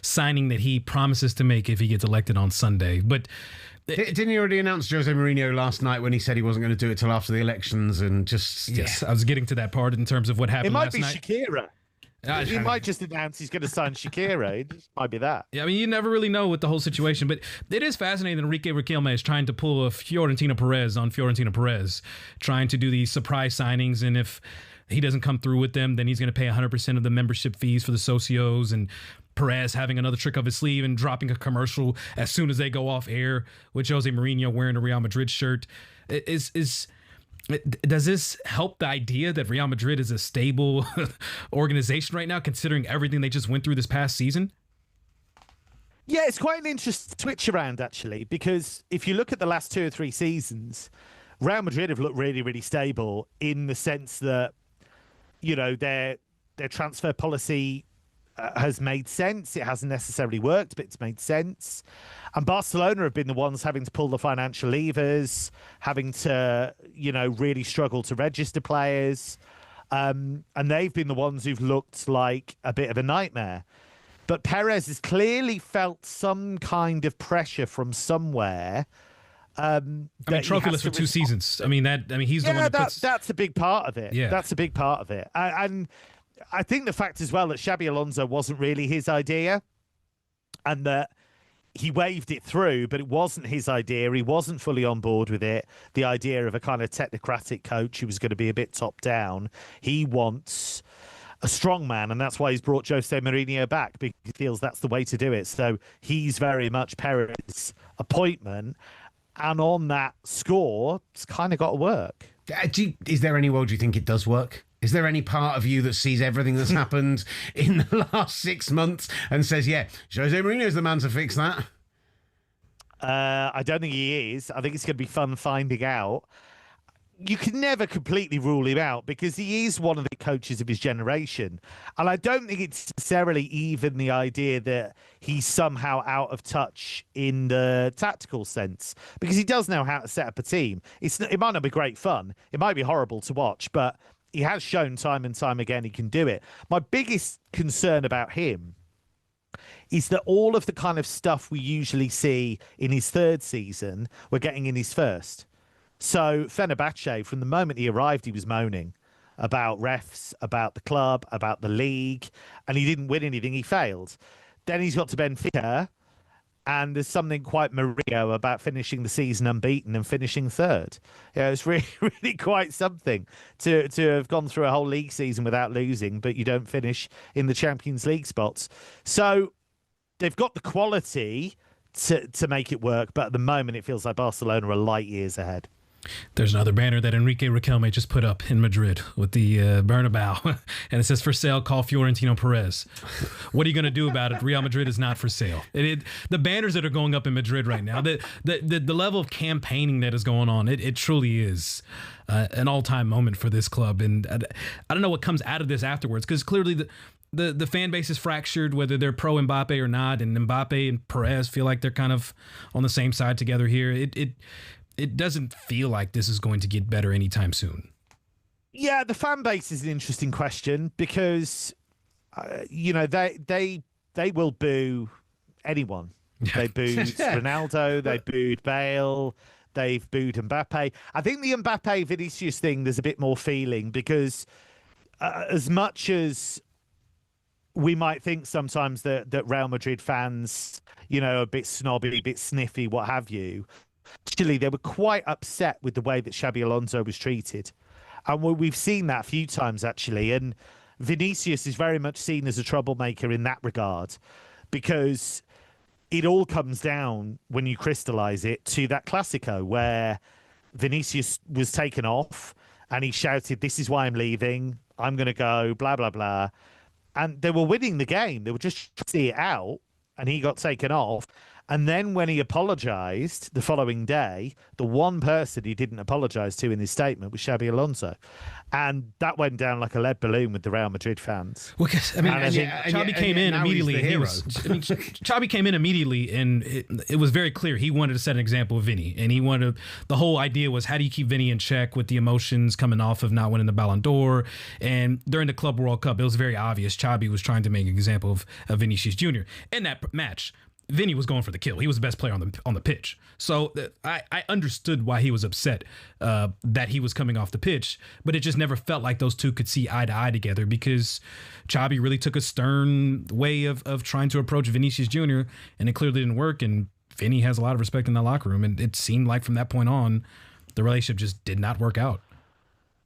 signing that he promises to make if he gets elected on Sunday. But didn't he already announce Jose Mourinho last night when he said he wasn't going to do it till after the elections and just... Yes, I was getting to that part in terms of what happened last night. It might be Shakira. He might just announce he's going to sign Shakira. It just might be that. Yeah, I mean, you never really know with the whole situation, but it is fascinating that Enrique Riquelme is trying to pull a Fiorentina Perez on Fiorentina Perez, trying to do these surprise signings, and if he doesn't come through with them, then he's going to pay 100% of the membership fees for the socios, and Perez having another trick up his sleeve and dropping a commercial as soon as they go off air with Jose Mourinho wearing a Real Madrid shirt. Does this help the idea that Real Madrid is a stable organization right now, considering everything they just went through this past season? Yeah, it's quite an interesting switch around, actually, because if you look at the last 2 or 3 seasons, Real Madrid have looked really, really stable in the sense that, their transfer policy has made sense. It hasn't necessarily worked, but it's made sense. And Barcelona have been the ones having to pull the financial levers, having to, really struggle to register players. And they've been the ones who've looked like a bit of a nightmare. But Perez has clearly felt some kind of pressure from somewhere. Trophyless for 2 seasons. He's the one that's a big part of it. Yeah. That's a big part of it. And I think the fact as well that Xabi Alonso wasn't really his idea and that he waved it through, but it wasn't his idea. He wasn't fully on board with it. The idea of a kind of technocratic coach who was going to be a bit top down. He wants a strong man, and that's why he's brought Jose Mourinho back, because he feels that's the way to do it. So he's very much Perez's appointment. And on that score, it's kind of got to work. Is there any world you think it does work? Is there any part of you that sees everything that's happened in the last 6 months and says, yeah, Jose Mourinho's the man to fix that? I don't think he is. I think it's going to be fun finding out. You can never completely rule him out because he is one of the coaches of his generation. And I don't think it's necessarily even the idea that he's somehow out of touch in the tactical sense, because he does know how to set up a team. It might not be great fun. It might be horrible to watch, but he has shown time and time again he can do it. My biggest concern about him is that all of the kind of stuff we usually see in his third season, we're getting in his first. So Fenerbahce, from the moment he arrived, he was moaning about refs, about the club, about the league, and he didn't win anything. He failed. Then he's got to Benfica, and there's something quite Mourinho about finishing the season unbeaten and finishing third. Yeah, it's really, really quite something to have gone through a whole league season without losing, but you don't finish in the Champions League spots. So they've got the quality to make it work, but at the moment it feels like Barcelona are light years ahead. There's another banner that Enrique Riquelme just put up in Madrid with the Bernabeu, and it says, "For sale, call Fiorentino Perez." What are you going to do about it? Real Madrid is not for sale. The banners that are going up in Madrid right now, the level of campaigning that is going on, it truly is an all-time moment for this club. And I don't know what comes out of this afterwards, because clearly the fan base is fractured, whether they're pro Mbappe or not, and Mbappe and Perez feel like they're kind of on the same side together here. It doesn't feel like this is going to get better anytime soon. Yeah, the fan base is an interesting question because, they will boo anyone. Yeah. They booed Ronaldo, they booed Bale, they've booed Mbappe. I think the Mbappe-Vinicius thing, there's a bit more feeling because as much as we might think sometimes that Real Madrid fans, are a bit snobby, a bit sniffy, what have you, actually, they were quite upset with the way that Xabi Alonso was treated. And we've seen that a few times, actually. And Vinicius is very much seen as a troublemaker in that regard, because it all comes down, when you crystallise it, to that Classico where Vinicius was taken off and he shouted, "This is why I'm leaving. I'm going to go, blah, blah, blah." And they were winning the game. They were just trying to see it out, and he got taken off. And then when he apologised the following day, the one person he didn't apologise to in his statement was Xabi Alonso. And that went down like a lead balloon with the Real Madrid fans. Well, Xabi came in immediately. Xabi came in immediately, and it was very clear he wanted to set an example of Vinny. And the whole idea was, how do you keep Vinny in check with the emotions coming off of not winning the Ballon d'Or? And during the Club World Cup, it was very obvious Xabi was trying to make an example of Vinicius Jr. In that match, Vinny was going for the kill. He was the best player on the pitch. So I understood why he was upset that he was coming off the pitch, but it just never felt like those two could see eye to eye together, because Xabi really took a stern way of trying to approach Vinicius Jr., and it clearly didn't work. And Vinny has a lot of respect in that locker room, and it seemed like from that point on, the relationship just did not work out.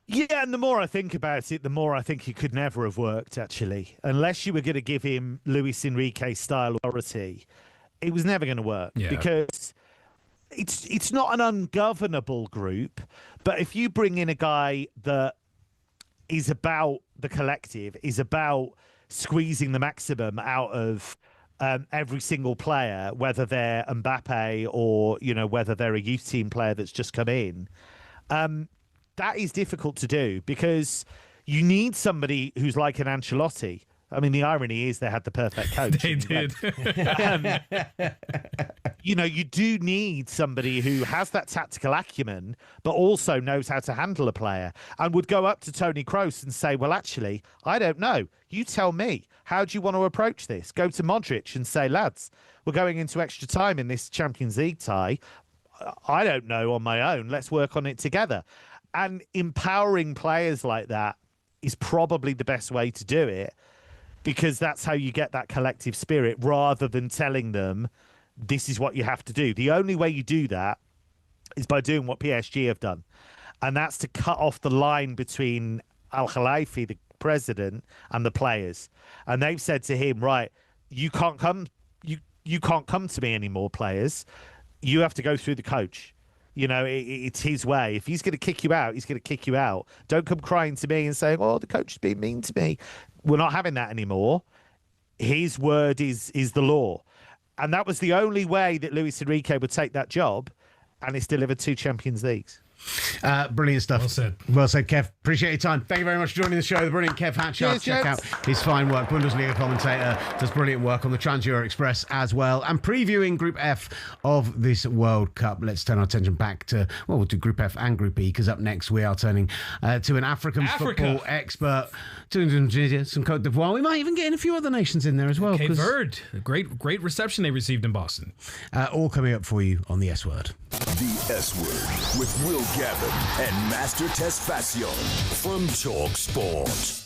Yeah, and the more I think about it, the more I think it could never have worked, actually. Unless you were going to give him Luis Enrique-style authority, it was never going to work, because it's not an ungovernable group. But if you bring in a guy that is about the collective, is about squeezing the maximum out of every single player, whether they're Mbappe or, whether they're a youth team player that's just come in, that is difficult to do, because you need somebody who's like an Ancelotti. I mean, the irony is they had the perfect coach. They did. You do need somebody who has that tactical acumen, but also knows how to handle a player, and would go up to Toni Kroos and say, well, actually, I don't know. You tell me. How do you want to approach this? Go to Modric and say, lads, we're going into extra time in this Champions League tie. I don't know on my own. Let's work on it together. And empowering players like that is probably the best way to do it, because that's how you get that collective spirit, rather than telling them this is what you have to do. The only way you do that is by doing what PSG have done, and that's to cut off the line between Al Khalifi, the president, and the players. And they've said to him, right, you can't come to me anymore, players. You have to go through the coach. You know, it's his way. If he's going to kick you out, he's going to kick you out. Don't come crying to me and saying, "Oh, the coach is being mean to me." We're not having that anymore. His word is the law. And that was the only way that Luis Enrique would take that job, and it's delivered 2 Champions Leagues. Brilliant stuff. Well said, Kev. Appreciate your time. Thank you very much for joining the show. The brilliant Kev Hatchard. Check out his fine work. Bundesliga commentator, does brilliant work on the Trans-Euro Express as well. And previewing Group F of this World Cup. Let's turn our attention back to, well, we'll do Group F and Group E, because up next we are turning to an African football expert, to Tunisia, some Cote d'Ivoire. We might even get in a few other nations in there as well. Cape Verde, great reception they received in Boston. All coming up for you on the S Word. The S Word with Will Gavin and Master Tesfatsion from talkSPORT.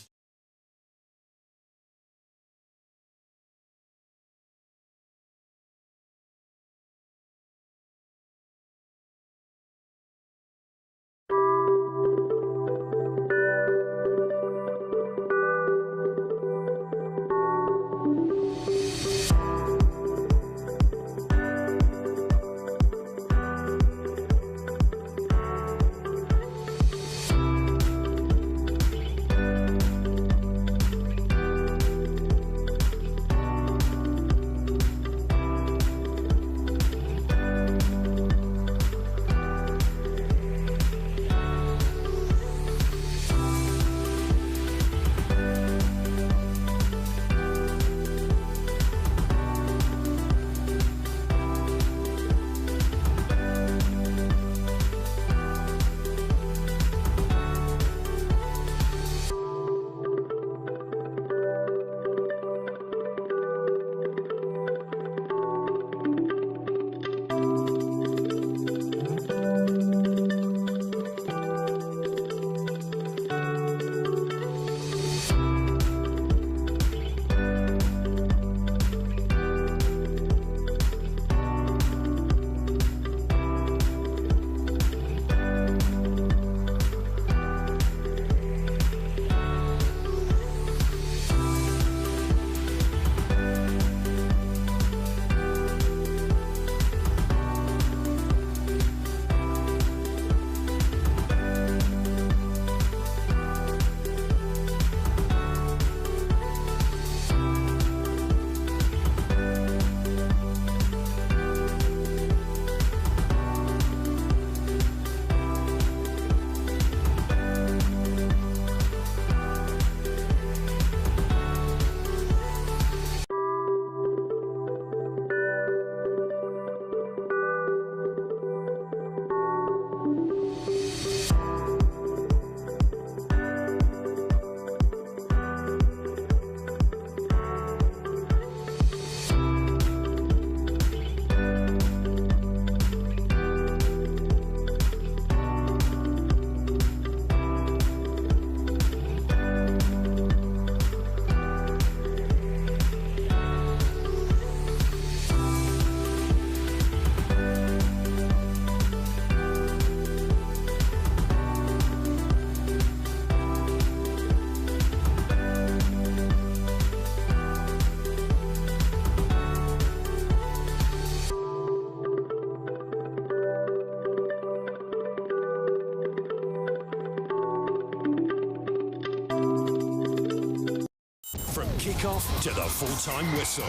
Kickoff to the full-time whistle.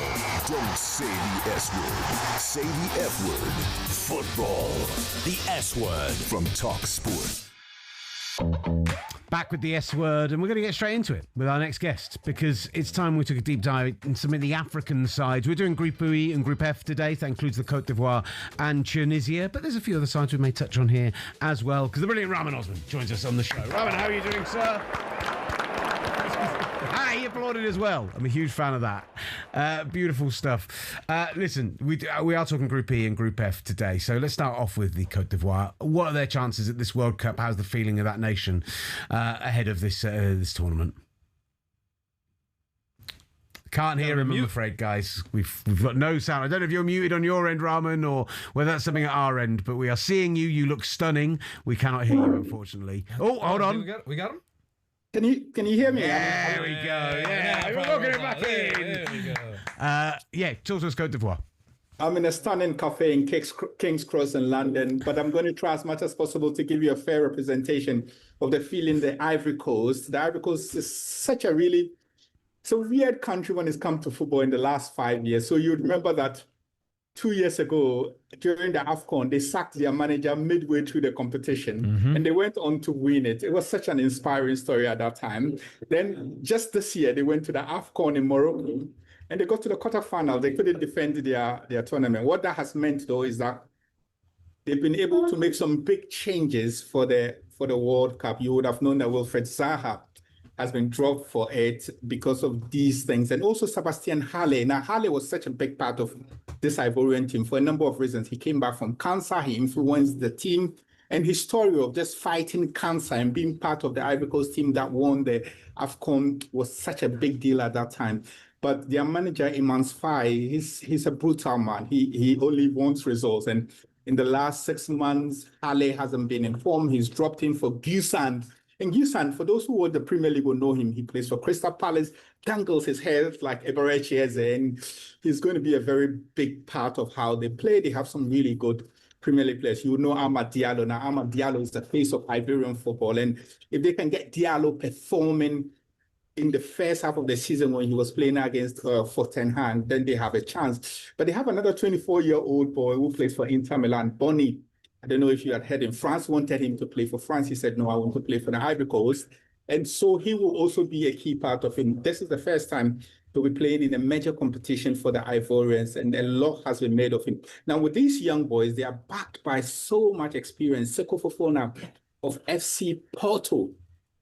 Don't say the S word. Say the F word. Football. The S Word. From talkSPORT. Back with the S Word, and we're going to get straight into it with our next guest, because it's time we took a deep dive in some of the African sides. We're doing Group E and Group F today. That includes the Cote d'Ivoire and Tunisia, but there's a few other sides we may touch on here as well, because the brilliant Rahman Osman joins us on the show. Rahman, how are you doing, sir? He applauded as well. I'm a huge fan of that. Beautiful stuff. Listen, we are talking Group E and Group F today, so let's start off with the Cote d'Ivoire. What are their chances at this World Cup? How's the feeling of that nation ahead of this tournament? Can't hear him, I'm afraid, guys. We've got no sound. I don't know if you're muted on your end, Rahman, or whether that's something at our end, but we are seeing you. You look stunning. We cannot hear you, unfortunately. Oh, hold on. We got him? Can you hear me? There we go. Yeah, we're looking it back in. There we go. Talk to us, Cote d'Ivoire. I'm in a stunning cafe in King's Cross in London, but I'm going to try as much as possible to give you a fair representation of the feeling the Ivory Coast. The Ivory Coast is such a really, it's a weird country when it's come to football in the last 5 years. So you remember that 2 years ago, during the AFCON, they sacked their manager midway through the competition, and they went on to win it. It was such an inspiring story at that time. Then just this year, they went to the AFCON in Morocco, and they got to the quarterfinal. They couldn't defend their tournament. What that has meant, though, is that they've been able to make some big changes for the World Cup. You would have known that Wilfred Zaha has been dropped for it because of these things. And also Sebastian Halle. Now, Halle was such a big part of this Ivorian team for a number of reasons. He came back from cancer. He influenced the team. And his story of just fighting cancer and being part of the Ivory Coast team that won the AFCON was such a big deal at that time. But their manager, Iman Sfai, he's a brutal man. He only wants results. And in the last 6 months, Halle hasn't been in form. He's dropped in for Gusand. And Gusand, for those who watch the Premier League will know him. He plays for Crystal Palace, dangles his head like Eberechi Eze, and he's going to be a very big part of how they play. They have some really good Premier League players. You know Amad Diallo. Now, Amad Diallo is the face of Ivorian football. And if they can get Diallo performing in the first half of the season when he was playing against for Ten Hag, then they have a chance. But they have another 24-year-old boy who plays for Inter Milan, Bonny. I don't know if you had heard him. France wanted him to play for France. He said, no, I want to play for the Ivory Coast. And so he will also be a key part of him. This is the first time he'll be playing in a major competition for the Ivorians, and a lot has been made of him. Now, with these young boys, they are backed by so much experience. Seko Fofana of FC Porto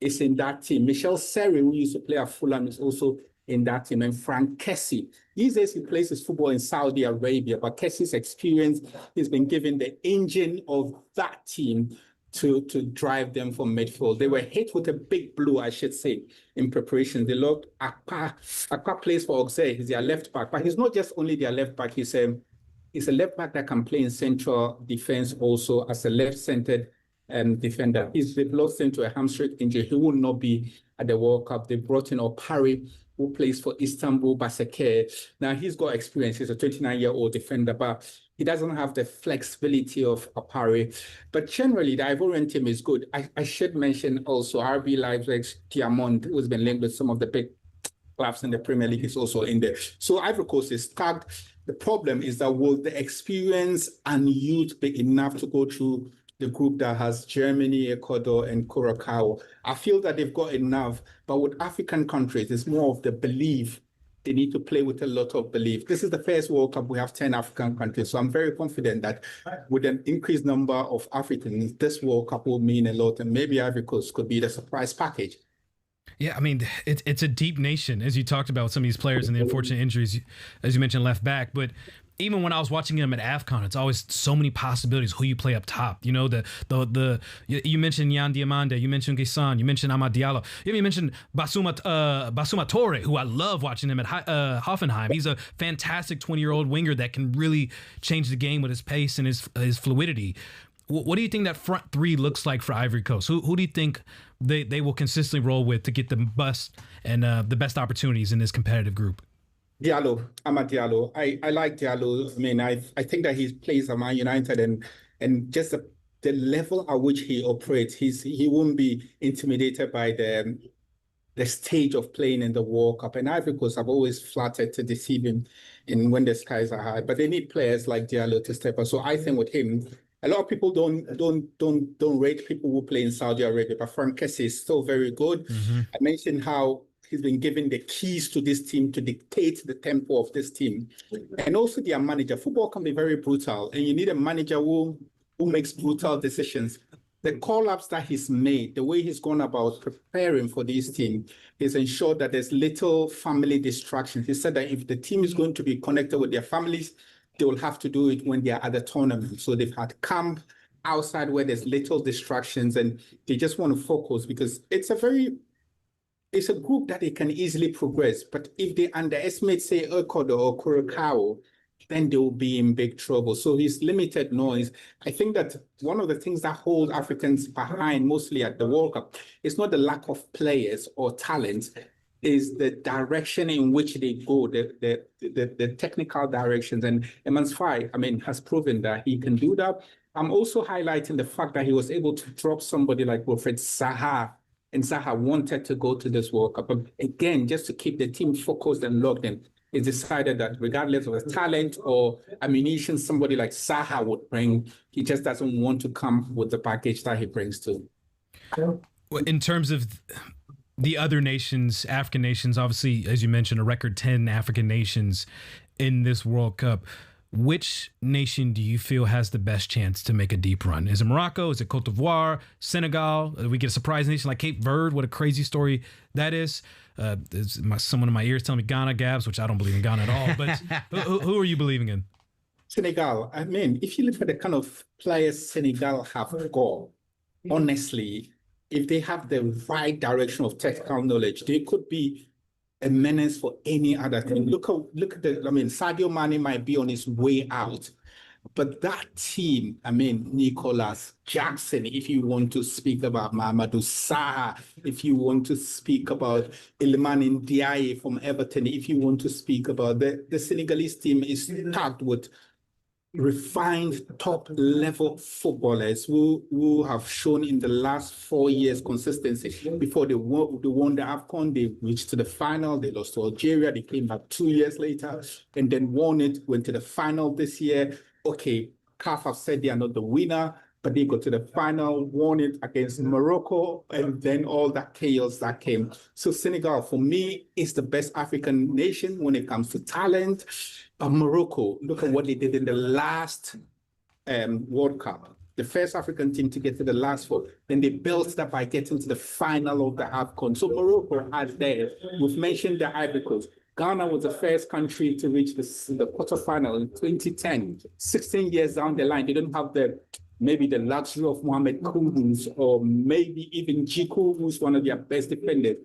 is in that team. Michel Seri, who used to play at Fulham, is also in that team, and Frank Kessie. These days he plays his football in Saudi Arabia, but Kessie's experience, he's been given the engine of that team to drive them from midfield. They were hit with a big blow, I should say, in preparation. They looked Akpa plays for Auxerre. He's their left back, but he's not just only their left back. He's a left back that can play in central defense also as a left-centered defender. They've lost him to a hamstring injury. He will not be at the World Cup. They brought in Opari, who plays for Istanbul Basaksehir. Now, he's got experience. He's a 29-year-old defender, but he doesn't have the flexibility of Opari. But generally, the Ivorian team is good. I should mention also RB Leipzig's Diamond, who's been linked with some of the big clubs in the Premier League, is also in there. So Ivory Coast is tagged. The problem is that will the experience and youth be enough to go through the group that has Germany, Ecuador, and Curacao? I feel that they've got enough, but with African countries, it's more of the belief. They need to play with a lot of belief. This is the first World Cup. We have 10 African countries, so I'm very confident that with an increased number of Africans, this World Cup will mean a lot, and maybe Ivory Coast could be the surprise package. Yeah, I mean, it's a deep nation, as you talked about some of these players and the unfortunate injuries, as you mentioned, left back, but even when I was watching them at AFCON, it's always so many possibilities who you play up top. You know, you mentioned Yan Diamande, you mentioned Ghissan, you mentioned Amad Diallo, you mentioned Basuma Torre, who I love watching him at Hoffenheim. He's a fantastic 20-year-old winger that can really change the game with his pace and his fluidity. What do you think that front three looks like for Ivory Coast? Who do you think they will consistently roll with to get the best and the best opportunities in this competitive group? Diallo, Amad Diallo. I like Diallo. I mean, I think that he plays at Man United and just the level at which he operates, he won't be intimidated by the stage of playing in the World Cup. And Ivory Coast have always flattered to deceive him in when the skies are high. But they need players like Diallo to step up. So I think with him, a lot of people don't rate people who play in Saudi Arabia, but Frank Kessie is still very good. I mentioned how he's been given the keys to this team to dictate the tempo of this team. And also their manager. Football can be very brutal, and you need a manager who makes brutal decisions. The call-ups that he's made, the way he's gone about preparing for this team, is ensured that there's little family distractions. He said that if the team is going to be connected with their families, they will have to do it when they're at the tournament. So they've had camp outside where there's little distractions, and they just want to focus because it's a group that they can easily progress. But if they underestimate, say, Ecuador or Curacao, then they will be in big trouble. So his limited noise. I think that one of the things that hold Africans behind mostly at the World Cup is not the lack of players or talent. is the direction in which they go, the technical directions. And Emans Faye, has proven that he can do that. I'm also highlighting the fact that he was able to drop somebody like Wilfred Zaha, and Zaha wanted to go to this World Cup. But again, just to keep the team focused and logged in, it's decided that regardless of the talent or ammunition somebody like Zaha would bring, he just doesn't want to come with the package that he brings to. In terms of the other nations, African nations, obviously, as you mentioned, a record 10 African nations in this World Cup. Which nation do you feel has the best chance to make a deep run? Is it Morocco? Is it Cote d'Ivoire? Senegal? We get a surprise nation like Cape Verde. What a crazy story that is. Someone in my ears telling me Ghana, Gabs, which I don't believe in Ghana at all. But who are you believing in? Senegal. If you look at the kind of players Senegal have got, honestly, if they have the right direction of technical knowledge, they could be a menace for any other team. Look at Sadio Mane might be on his way out, but that team, Nicolas Jackson, if you want to speak about Mamadou Sarr, if you want to speak about Iliman Ndiaye from Everton, if you want to speak about the Senegalese team is packed with refined top-level footballers who have shown in the last 4 years consistency. Before they won the AFCON, they reached to the final, they lost to Algeria, they came back 2 years later, and then won it, went to the final this year. Okay, CAF have said they are not the winner, but they got to the final, won it against Morocco, and then all that chaos that came. So Senegal, for me, is the best African nation when it comes to talent. Morocco, look at what they did in the last World Cup. The first African team to get to the last four. Then they built that by getting to the final of the AFCON. So Morocco has there. We've mentioned the Ivory Coast. Ghana was the first country to reach the quarterfinal in 2010. 16 years down the line, they don't have maybe the luxury of Mohamed Kudus or maybe even Djikou, who's one of their best defenders.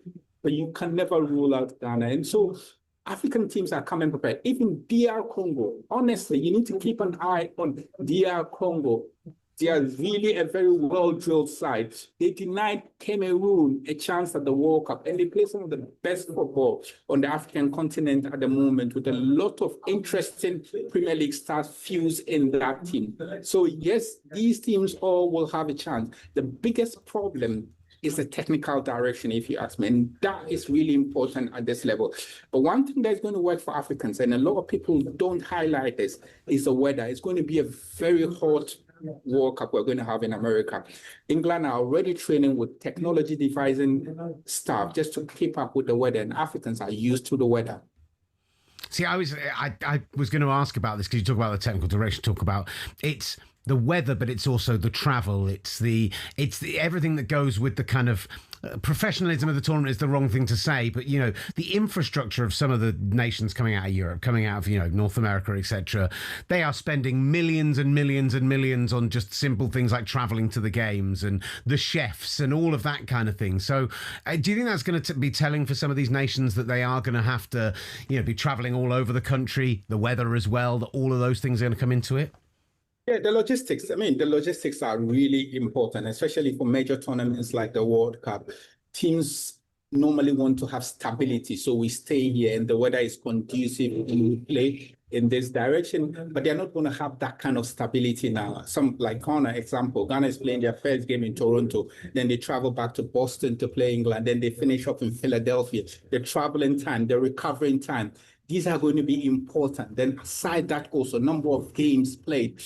But you can never rule out Ghana. And so African teams are coming prepared. Even DR Congo, honestly, you need to keep an eye on DR Congo. They are really a very well-drilled side. They denied Cameroon a chance at the World Cup, and they play some of the best football on the African continent at the moment, with a lot of interesting Premier League stars fused in that team. So yes, these teams all will have a chance. The biggest problem is the technical direction, if you ask me, and that is really important at this level. But one thing that's going to work for Africans, and a lot of people don't highlight this, is the weather. It's going to be a very hot World Cup we're going to have in America. England are already training with technology devising stuff just to keep up with the weather, and Africans are used to the weather. See, I was going to ask about this because you talk about the technical direction, talk about it's the weather, but it's also the travel. It's the everything that goes with the kind of professionalism of the tournament is the wrong thing to say, but the infrastructure of some of the nations coming out of Europe, coming out of North America, etc. They are spending millions and millions and millions on just simple things like traveling to the games and the chefs and all of that kind of thing. So, do you think that's going to be telling for some of these nations that they are going to have to, be traveling all over the country, the weather as well, that all of those things are going to come into it? Yeah, the logistics. The logistics are really important, especially for major tournaments like the World Cup. Teams normally want to have stability, so we stay here and the weather is conducive to play in this direction, but they're not going to have that kind of stability now. Some, like Ghana, example, Ghana is playing their first game in Toronto, then they travel back to Boston to play England, then they finish up in Philadelphia. The traveling time, the recovering time, these are going to be important. Then aside that also, number of games played.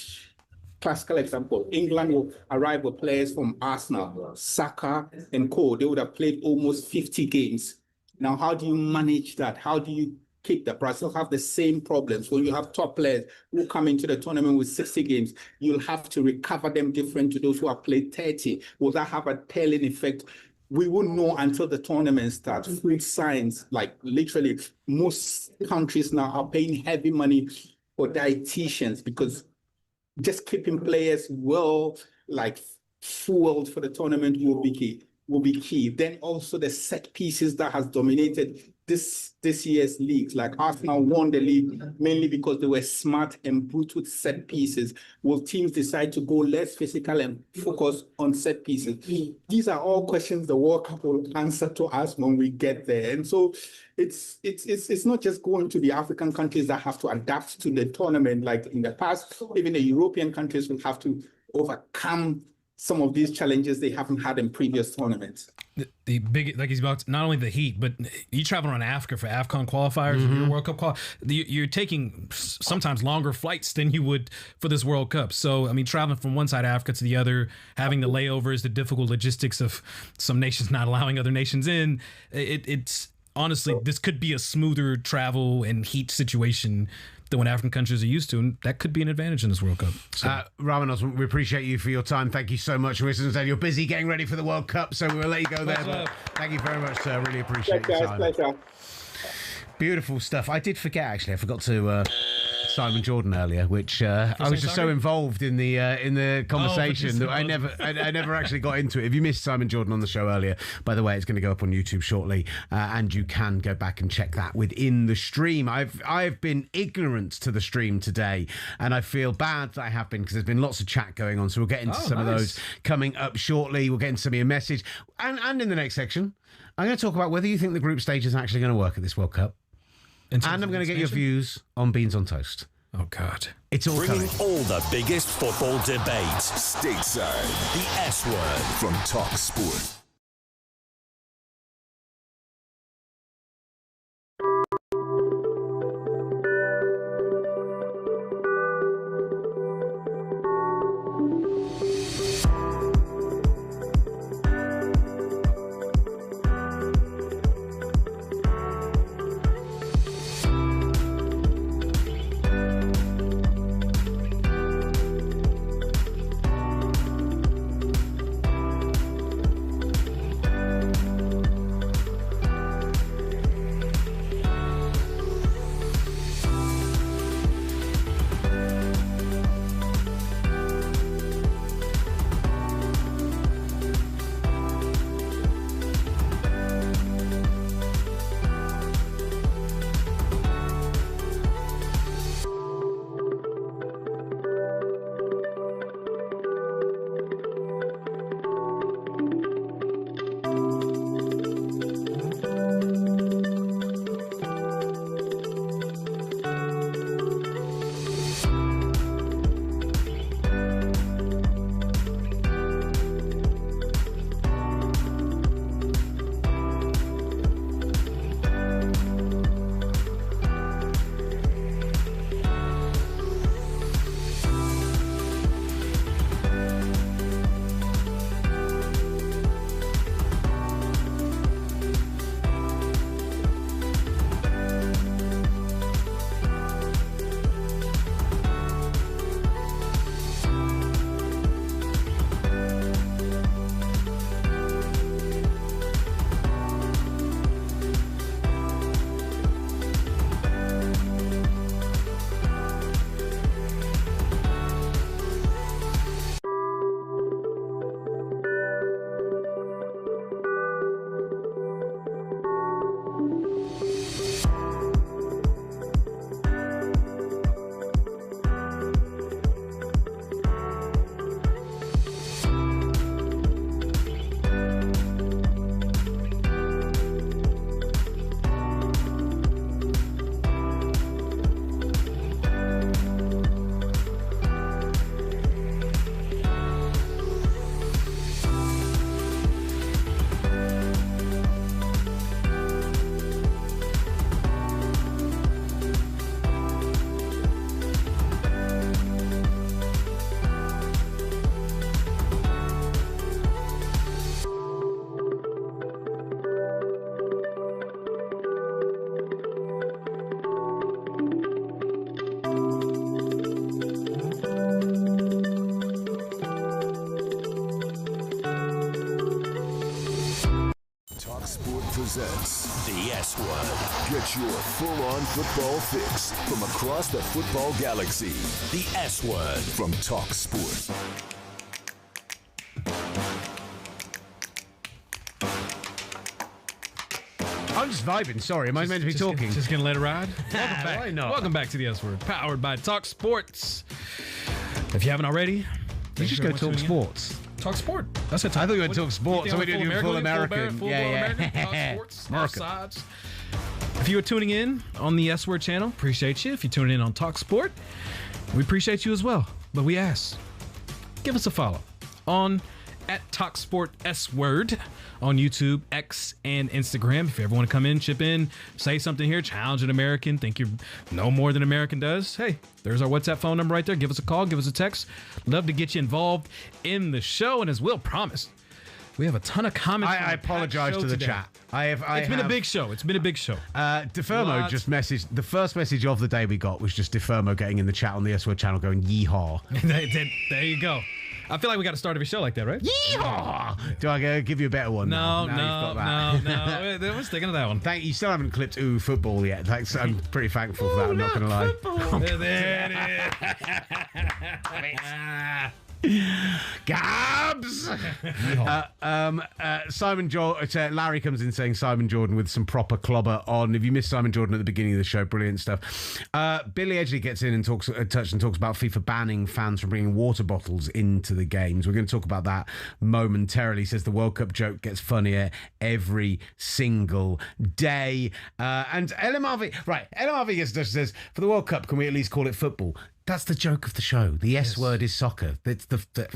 Classical example, England will arrive with players from Arsenal, Saka, and co. They would have played almost 50 games. Now, how do you manage that? How do you keep that? Brazil have the same problems. When you have top players who come into the tournament with 60 games, you'll have to recover them different to those who have played 30. Will that have a telling effect? We won't know until the tournament starts. Food science, like literally most countries now are paying heavy money for dietitians because just keeping players fueled for the tournament will be key. Then also the set pieces that has dominated this year's leagues. Like Arsenal won the league mainly because they were smart and brutal set pieces. Will teams decide to go less physical and focus on set pieces? These are all questions the World Cup will answer to us when we get there. And so it's not just going to the African countries that have to adapt to the tournament. Like in the past, even the European countries will have to overcome some of these challenges they haven't had in previous tournaments. The big, like he's about not only the heat, but you travel around Africa for AFCON qualifiers, your World Cup you're taking sometimes longer flights than you would for this World Cup. So, I mean, traveling from one side of Africa to the other, having the layovers, the difficult logistics of some nations not allowing other nations in, it's honestly, this could be a smoother travel and heat situation than what African countries are used to, and that could be an advantage in this World Cup. So. Rahman Osman, we appreciate you for your time. Thank you so much. You're busy getting ready for the World Cup, so we'll let you go there. But thank you very much, sir. Really appreciate your time. Pleasure. Beautiful stuff. I did forget, actually. I forgot to Simon Jordan earlier, which I was just so involved in the conversation that I never actually got into it. If you missed Simon Jordan on the show earlier, by the way, it's going to go up on YouTube shortly, and you can go back and check that within the stream. I've been ignorant to the stream today, and I feel bad that I have been, because there's been lots of chat going on. So we'll get into some of those coming up shortly. We'll get into some of your message, and in the next section, I'm going to talk about whether you think the group stage is actually going to work at this World Cup. And I'm going to get your views on beans on toast. Oh, God. It's all Bringing coming. all the biggest football debates. Stateside. The S Word. From talkSPORT. presents The S Word. Get your full-on football fix from across the football galaxy. The S Word from talkSPORT. I'm just vibing. Sorry, am I meant to be talking? Just gonna let it ride. Welcome back. Why not? Welcome back to the S Word, powered by talkSPORT. If you haven't already, you just go Talk Sports. talkSPORT. That's it. I thought you went Talk Sports. So we're doing full American. Yeah. talkSPORT. Offsides. If you are tuning in on the S Word channel, appreciate you. If you're tuning in on talkSPORT, we appreciate you as well. But we ask, give us a follow on at talkSPORT S Word on YouTube, X, and Instagram. If you ever want to come in, chip in, say something here, challenge an American, think you know more than American does, hey, there's our WhatsApp phone number right there. Give us a call, give us a text. Love to get you involved in the show. And as Will promised, we have a ton of comments. I apologize to the chat. It's been a big show. It's been a big show. Defermo just messaged. The first message of the day we got was just Defermo getting in the chat on the S Word channel going, yeehaw. There you go. I feel like we got to start every show like that, right? Yeehaw! Do I give you a better one? No. I was thinking of that one. You still haven't clipped Ooh Football yet. Thanks, I'm pretty thankful for that. I'm not going to lie. There it is. Gabs! Simon Jordan. Larry comes in saying Simon Jordan with some proper clobber on. If you missed Simon Jordan at the beginning of the show, brilliant stuff. Billy Edgley gets in and talks about FIFA banning fans from bringing water bottles into the games. We're going to talk about that momentarily. He says the World Cup joke gets funnier every single day. And LMRV says, for the World Cup, can we at least call it football? That's the joke of the show. The S word is soccer. It's the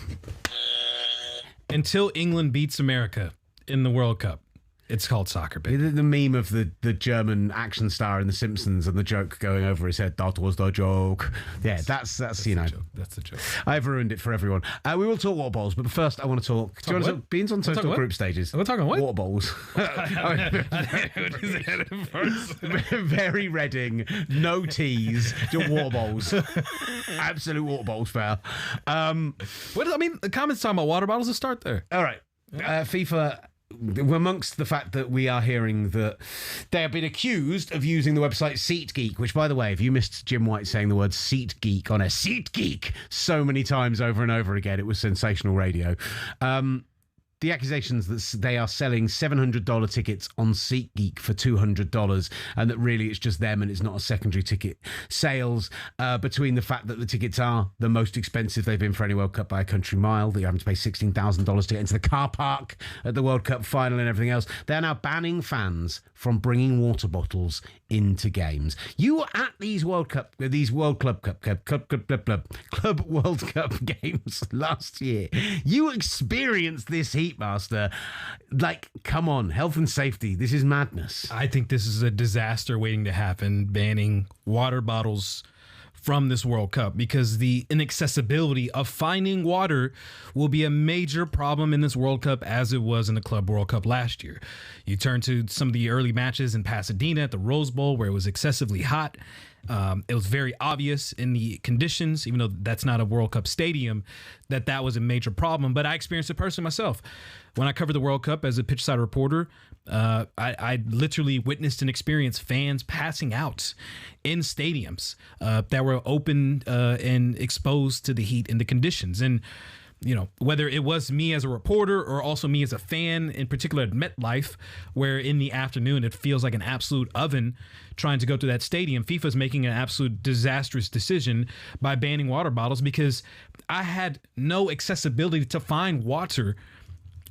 Until England beats America in the World Cup, it's called soccer, baby. The meme of the German action star in The Simpsons and the joke going over his head. That was the joke. Yeah, that's you know. That's the joke. I've ruined it for everyone. We will talk water bowls, but first I want to talk. Do you want to talk beans on toast or group stages? We're talking what? Water bowls. Very Reading, no teas, just water bowls. Absolute water bowls fair. The comments talking about water bottles. Let's start there. All right. FIFA. Amongst the fact that we are hearing that they have been accused of using the website SeatGeek, which, by the way, if you missed Jim White saying the word SeatGeek on a SeatGeek so many times over and over again, it was sensational radio. The accusations that they are selling $700 tickets on SeatGeek for $200 and that really it's just them and it's not a secondary ticket sales, between the fact that the tickets are the most expensive they've been for any World Cup by a country mile, that you're having to pay $16,000 to get into the car park at the World Cup final and everything else. They're now banning fans from bringing water bottles into games. You were at these World Cup World Cup games last year. You experienced this Heatmaster. Like, come on, health and safety. This is madness. I think this is a disaster waiting to happen, banning water bottles from this World Cup, because the inaccessibility of finding water will be a major problem in this World Cup, as it was in the Club World Cup last year. You turn to some of the early matches in Pasadena at the Rose Bowl, where it was excessively hot. It was very obvious in the conditions, even though that's not a World Cup stadium, that was a major problem. But I experienced it personally myself. When I covered the World Cup as a pitchside reporter, I literally witnessed and experienced fans passing out in stadiums that were open and exposed to the heat and the conditions. And you know, whether it was me as a reporter or also me as a fan, in particular at MetLife, where in the afternoon it feels like an absolute oven trying to go to that stadium, FIFA's making an absolute disastrous decision by banning water bottles, because I had no accessibility to find water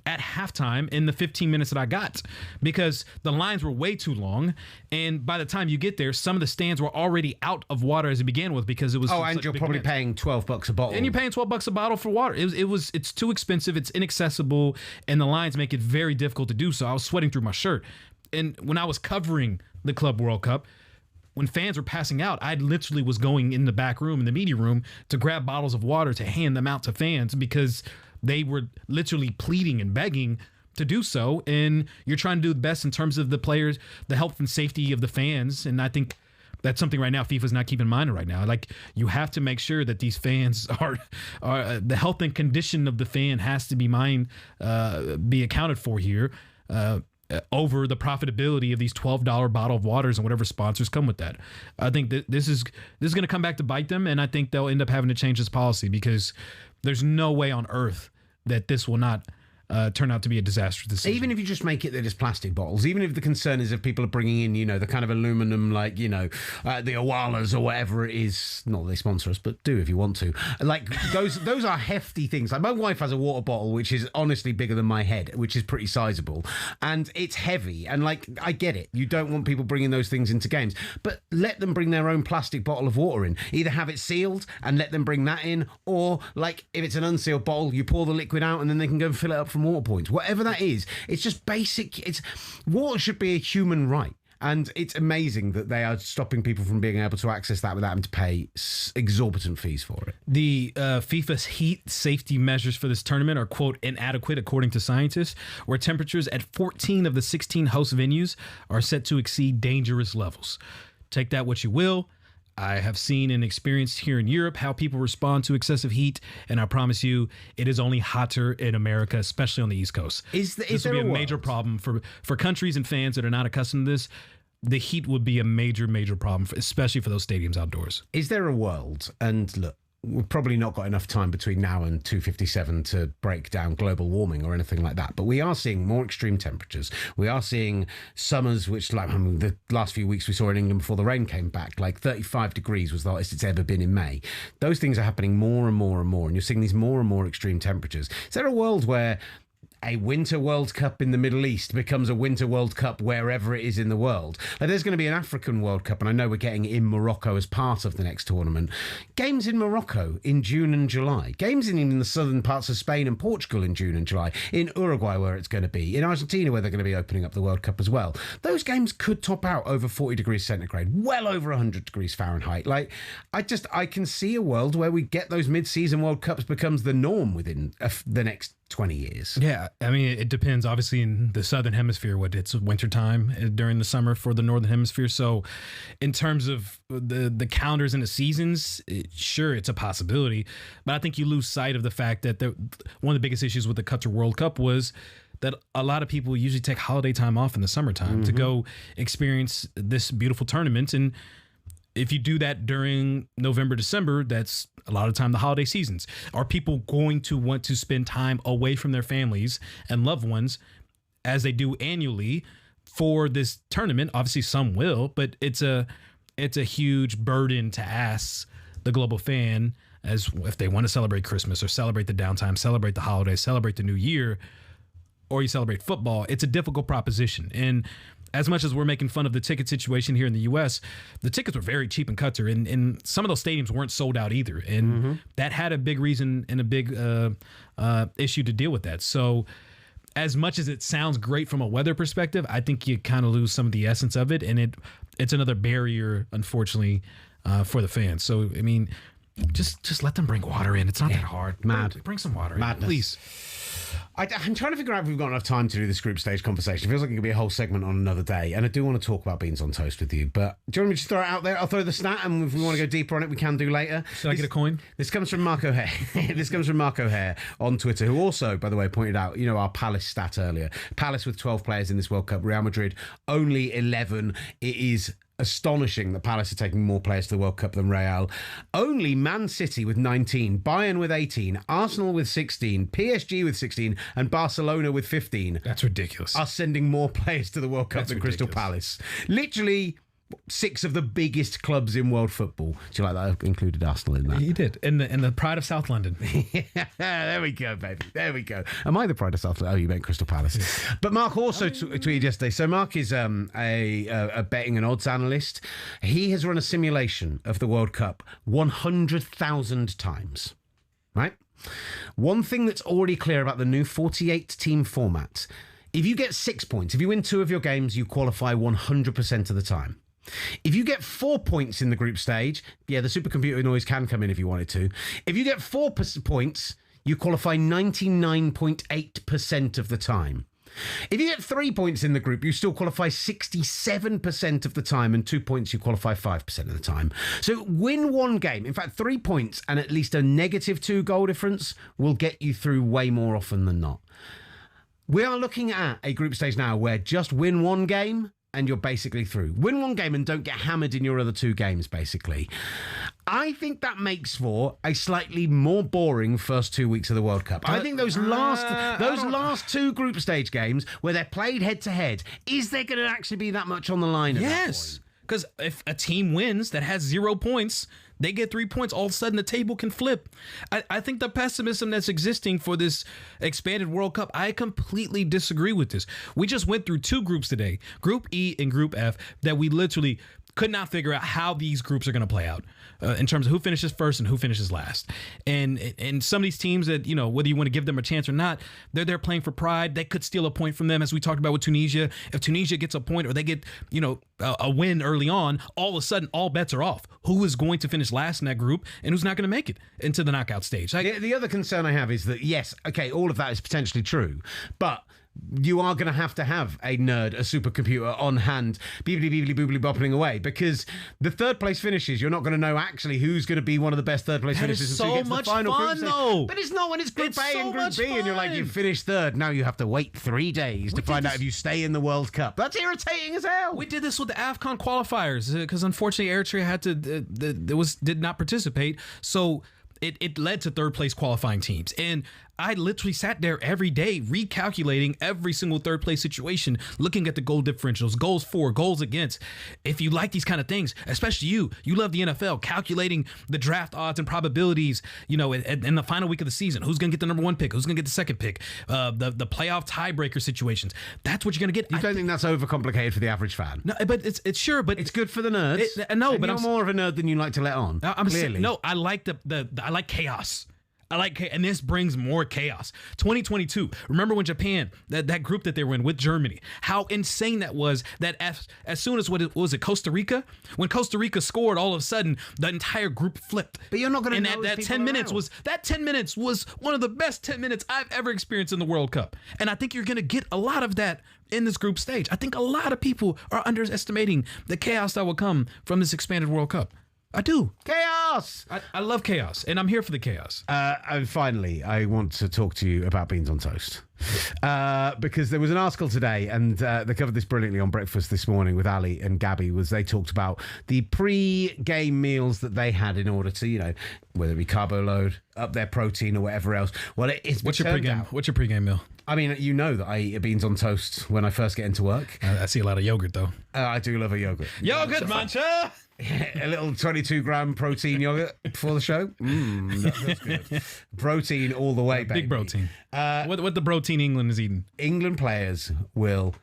at halftime in the 15 minutes that I got, because the lines were way too long, and by the time you get there, some of the stands were already out of water as it began with, because it was and you're probably paying $12 a bottle, and you're paying $12 a bottle for water. It's too expensive, it's inaccessible, and the lines make it very difficult to do so. I was sweating through my shirt. And when I was covering the Club World Cup, when fans were passing out, I literally was going in the back room, in the media room, to grab bottles of water to hand them out to fans, because they were literally pleading and begging to do so. And you're trying to do the best in terms of the players, the health and safety of the fans. And I think that's something right now FIFA's not keeping in mind right now. Like, you have to make sure that these fans are the health and condition of the fan has to be be accounted for here, over the profitability of these $12 bottle of waters and whatever sponsors come with that. I think that this is going to come back to bite them, and I think they'll end up having to change this policy, because there's no way on earth that this will not turn out to be a disastrous decision. Even if you just make it that it's plastic bottles, even if the concern is if people are bringing in, the kind of aluminum, like, the Owalas or whatever it is, not that they sponsor us, but do if you want to. Like, those are hefty things. Like, my wife has a water bottle, which is honestly bigger than my head, which is pretty sizable, and it's heavy. And, like, I get it. You don't want people bringing those things into games, but let them bring their own plastic bottle of water in. Either have it sealed and let them bring that in, or, like, if it's an unsealed bottle, you pour the liquid out and then they can go and fill it up from water points. Whatever that is, it's just basic. Water should be a human right. And it's amazing that they are stopping people from being able to access that without having to pay exorbitant fees for it. The FIFA's heat safety measures for this tournament are, quote, inadequate, according to scientists, where temperatures at 14 of the 16 host venues are set to exceed dangerous levels. Take that what you will. I have seen and experienced here in Europe how people respond to excessive heat, and I promise you, it is only hotter in America, especially on the East Coast. This will be a major problem for countries and fans that are not accustomed to this. The heat would be a major, major problem, especially for those stadiums outdoors. Is there a world, and look, we've probably not got enough time between now and 2:57 to break down global warming or anything like that, but we are seeing more extreme temperatures. We are seeing summers, which, like, the last few weeks we saw in England before the rain came back, like 35 degrees was the hottest it's ever been in May. Those things are happening more and more and more, and you're seeing these more and more extreme temperatures. Is there a world where a Winter World Cup in the Middle East becomes a Winter World Cup wherever it is in the world? Like, there's going to be an African World Cup, and I know we're getting it in Morocco as part of the next tournament. Games in Morocco in June and July. Games in even the southern parts of Spain and Portugal in June and July. In Uruguay, where it's going to be. In Argentina, where they're going to be opening up the World Cup as well. Those games could top out over 40 degrees centigrade, well over 100 degrees Fahrenheit. Like, I can see a world where we get those mid-season World Cups becomes the norm within the next 20 years. Yeah, I mean, it depends. Obviously, in the southern hemisphere, it's wintertime during the summer for the northern hemisphere. So in terms of the calendars and the seasons, sure, it's a possibility. But I think you lose sight of the fact that one of the biggest issues with the Qatar World Cup was that a lot of people usually take holiday time off in the summertime to go experience this beautiful tournament. And if you do that during November, December, that's a lot of time the holiday seasons. Are people going to want to spend time away from their families and loved ones as they do annually for this tournament? Obviously, some will, but it's a huge burden to ask the global fan as if they want to celebrate Christmas or celebrate the downtime, celebrate the holidays, celebrate the new year, or you celebrate football. It's a difficult proposition. And as much as we're making fun of the ticket situation here in the U.S., the tickets were very cheap in Qatar, and some of those stadiums weren't sold out either. And that had a big reason and a big issue to deal with that. So as much as it sounds great from a weather perspective, I think you kind of lose some of the essence of it, and it's another barrier, unfortunately, for the fans. So, I mean, just let them bring water in. It's not that hard. Bring some water in, please. I'm trying to figure out if we've got enough time to do this group stage conversation. It feels like it could be a whole segment on another day, and I do want to talk about beans on toast with you. But do you want me to throw it out there? I'll throw the stat, and if we want to go deeper on it, we can do later. Should I get a coin? This comes from Mark O'Hare. This comes from Mark O'Hare on Twitter, who also, by the way, pointed out, our Palace stat earlier. Palace with 12 players in this World Cup. Real Madrid only 11. It is astonishing that Palace are taking more players to the World Cup than Real. Only Man City with 19, Bayern with 18, Arsenal with 16, PSG with 16, and Barcelona with 15. That's ridiculous. Are sending more players to the World Cup than Crystal Palace. Literally 6 of the biggest clubs in world football. Do you like that? I included Arsenal in that. He did. And the pride of South London. There we go, baby. There we go. Am I the pride of South London? Oh, you meant Crystal Palace. But Mark also tweeted yesterday. So Mark is a betting and odds analyst. He has run a simulation of the World Cup 100,000 times. Right? One thing that's already clear about the new 48-team format, if you get 6 points, if you win 2 of your games, you qualify 100% of the time. If you get 4 points in the group stage, the supercomputer noise can come in if you wanted to. If you get 4 points, you qualify 99.8% of the time. If you get 3 points in the group, you still qualify 67% of the time, and 2 points, you qualify 5% of the time. So win one game. In fact, 3 points and at least a -2 goal difference will get you through way more often than not. We are looking at a group stage now where just win one game and you're basically through. Win one game and don't get hammered in your other 2 games, basically. I think that makes for a slightly more boring first 2 weeks of the World Cup. I think those last two group stage games where they're played head to head, is there going to actually be that much on the line? Yes, because if a team wins that has 0 points, they get 3 points, all of a sudden the table can flip. I think the pessimism that's existing for this expanded World Cup, I completely disagree with this. We just went through 2 groups today, Group E and Group F, that we literally could not figure out how these groups are going to play out in terms of who finishes first and who finishes last. And some of these teams that, you know, whether you want to give them a chance or not, they're there playing for pride. They could steal a point from them, as we talked about with Tunisia. If Tunisia gets a point or they get, you know, a win early on, all of a sudden all bets are off. Who is going to finish last in that group and who's not going to make it into the knockout stage? The other concern I have is that, yes, okay, all of that is potentially true, but you are going to have a nerd, a supercomputer on hand, beebly bopping away, because the third place finishes, you're not going to know actually who's going to be one of the best third place finishes. That is so much fun, though. But it's not when it's Group A and Group B, and you're like, you finished third. Now you have to wait 3 days to find out if you stay in the World Cup. That's irritating as hell. We did this with the AFCON qualifiers because unfortunately Eritrea had to did not participate, so it led to third place qualifying teams. And I literally sat there every day recalculating every single third place situation, looking at the goal differentials, goals for, goals against. If you like these kind of things, especially you love the NFL, calculating the draft odds and probabilities, you know, in the final week of the season, who's going to get the number 1 pick, who's going to get the second pick, the playoff tiebreaker situations. That's what you're going to get. You don't think that's overcomplicated for the average fan? No, but it's sure, but it's good for the nerds. But you're more of a nerd than you like to let on. Clearly. I like I like chaos. And this brings more chaos. 2022. Remember when Japan, that group that they were in with Germany, how insane that was. That as soon as was it Costa Rica? When Costa Rica scored, all of a sudden the entire group flipped. But you're not going to know that 10 minutes was one of the best 10 minutes I've ever experienced in the World Cup. And I think you're going to get a lot of that in this group stage. I think a lot of people are underestimating the chaos that will come from this expanded World Cup. I do. Chaos! I love chaos, and I'm here for the chaos. And finally, I want to talk to you about beans on toast. Because there was an article today, and they covered this brilliantly on Breakfast this morning with Ali and Gabby, was they talked about the pre-game meals that they had in order to, you know, whether it be carbo load, up their protein or whatever else. Well, What's your pre-game meal? I mean, you know that I eat a beans on toast when I first get into work. I see a lot of yogurt, though. I do love a yogurt. Yogurt, mancha! A little 22-gram protein yogurt before the show. That's good. Protein all the way, baby. Big protein. What the protein England is eating? England players will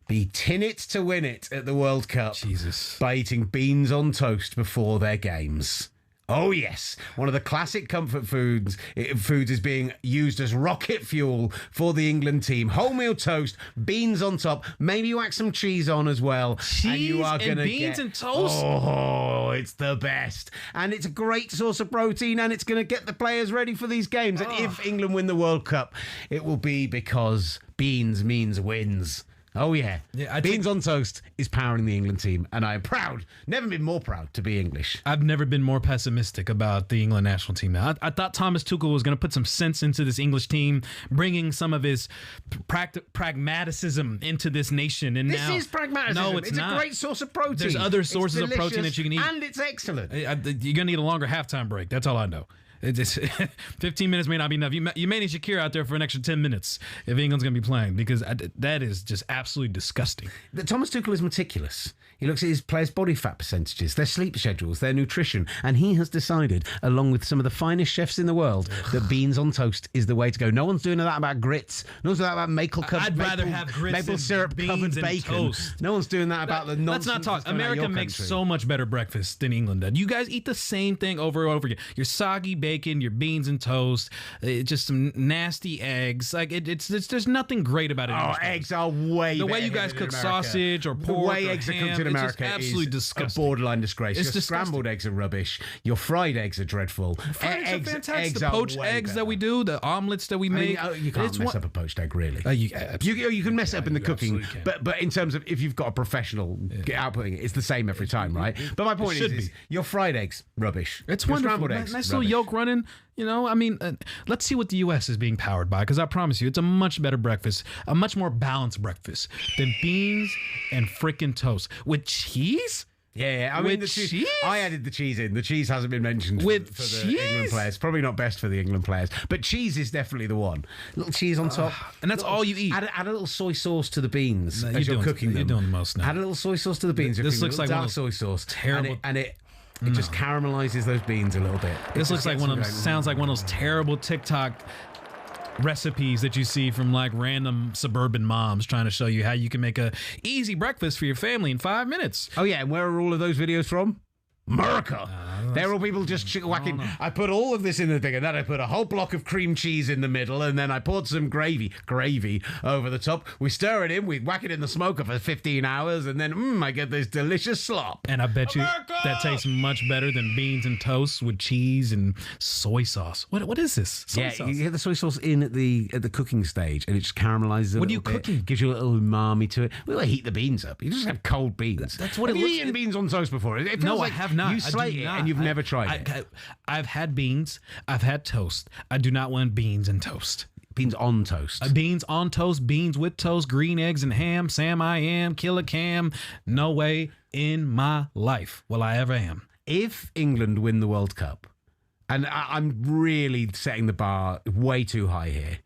be tin it to win it at the World Cup. Jesus. By eating beans on toast before their games. Oh, yes. One of the classic comfort foods is being used as rocket fuel for the England team. Wholemeal toast, beans on top. Maybe you whack some cheese on as well. Cheese and you are and beans and toast? Oh, it's the best. And it's a great source of protein, and it's going to get the players ready for these games. And if England win the World Cup, it will be because beans means wins. Oh, yeah. Beans on toast is powering the England team, and I am proud, never been more proud to be English. I've never been more pessimistic about the England national team now. I thought Thomas Tuchel was going to put some sense into this English team, bringing some of his pragmaticism into this nation. And this is pragmatism. No, it's not. A great source of protein. There's other sources of protein that you can eat. And it's excellent. You're going to need a longer halftime break. That's all I know. It's 15 minutes may not be enough. You may need Shakira out there for an extra 10 minutes if England's going to be playing, because that is just absolutely disgusting. Thomas Tuchel is meticulous. He looks at his players' body fat percentages, their sleep schedules, their nutrition, and he has decided, along with some of the finest chefs in the world, that beans on toast is the way to go. No one's doing that about grits. No one's doing that about I'd rather have grits maple syrup covered bacon. Toast. No one's doing that about the nonsense. Let's not talk. America makes so much better breakfast than England does. You guys eat the same thing over and over again. Your soggy bacon, your beans and toast, just some nasty eggs. Like there's nothing great about it. Oh, eggs are way the better way you guys cook in sausage or pork. The way or eggs ham, are cooked in America it's absolutely is disgusting. A borderline disgrace. It's Your disgusting. Scrambled eggs are rubbish. Your fried eggs are dreadful. Fried eggs are fantastic. Eggs the poached eggs better. that we do, the omelets that we make. You can't mess up a poached egg, really. You can mess it up in the cooking, but in terms of if you've got a professional outputting it, it's the same every time, right? But my point is your fried eggs, rubbish. It's your wonderful. Scrambled eggs, nice rubbish. little yolk running. You know, I mean, let's see what the U.S. is being powered by, because I promise you, it's a much better breakfast, a much more balanced breakfast than beans and frickin' toast with cheese. Yeah, I mean, the cheese. I added the cheese in. The cheese hasn't been mentioned for the England players. Probably not best for the England players, but cheese is definitely the one. Little cheese on top, and that's all you eat. Add a little soy sauce to the beans as you're cooking them. You're doing the most now. Add a little soy sauce to the beans. This looks like dark soy sauce. Terrible. And it just caramelizes those beans a little bit. This looks like sounds like one of those terrible TikTok recipes that you see from like random suburban moms trying to show you how you can make a easy breakfast for your family in 5 minutes. Oh yeah, and where are all of those videos from? America. There are people just whacking. I put all of this in the thing, and then I put a whole block of cream cheese in the middle, and then I poured some gravy over the top. We stir it in, we whack it in the smoker for 15 hours, and then I get this delicious slop. And I bet you that tastes much better than beans and toast with cheese and soy sauce. What is this? Soy sauce? You get the soy sauce in at the cooking stage, and it just caramelizes. What are you cooking? Gives you a little umami to it. We will heat the beans up. You just have cold beans. That's what have it you looks. eaten beans on toast before? No, I have not. You slate it, and you've never tried it. I've had beans. I've had toast. I do not want beans and toast. Beans on toast. Beans on toast. Beans with toast. Green eggs and ham. Sam I am. Kill a cam. No way in my life will I ever am. If England win the World Cup, and I'm really setting the bar way too high here.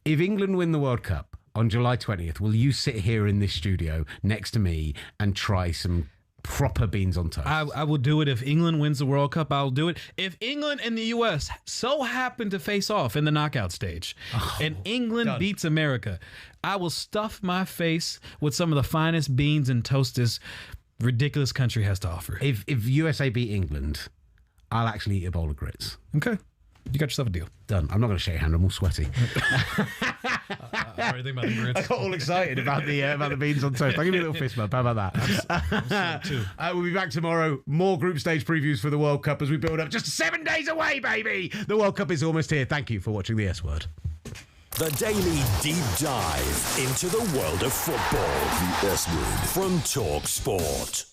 If England win the World Cup on July 20th, will you sit here in this studio next to me and try some proper beans on toast? I will do it if England wins the World Cup. I'll do it if England and the U.S. so happen to face off in the knockout stage, and England beats America. I will stuff my face with some of the finest beans and toast this ridiculous country has to offer. If USA beat England, I'll actually eat a bowl of grits. Okay. You got yourself a deal. Done. I'm not going to shake hand. I'm all sweaty. I got all excited about the beans on toast. I'll give you a little fist bump. How about that? We'll be back tomorrow. More group stage previews for the World Cup as we build up. Just 7 days away, baby. The World Cup is almost here. Thank you for watching the S Word. The daily deep dive into the world of football. The S Word from talkSPORT.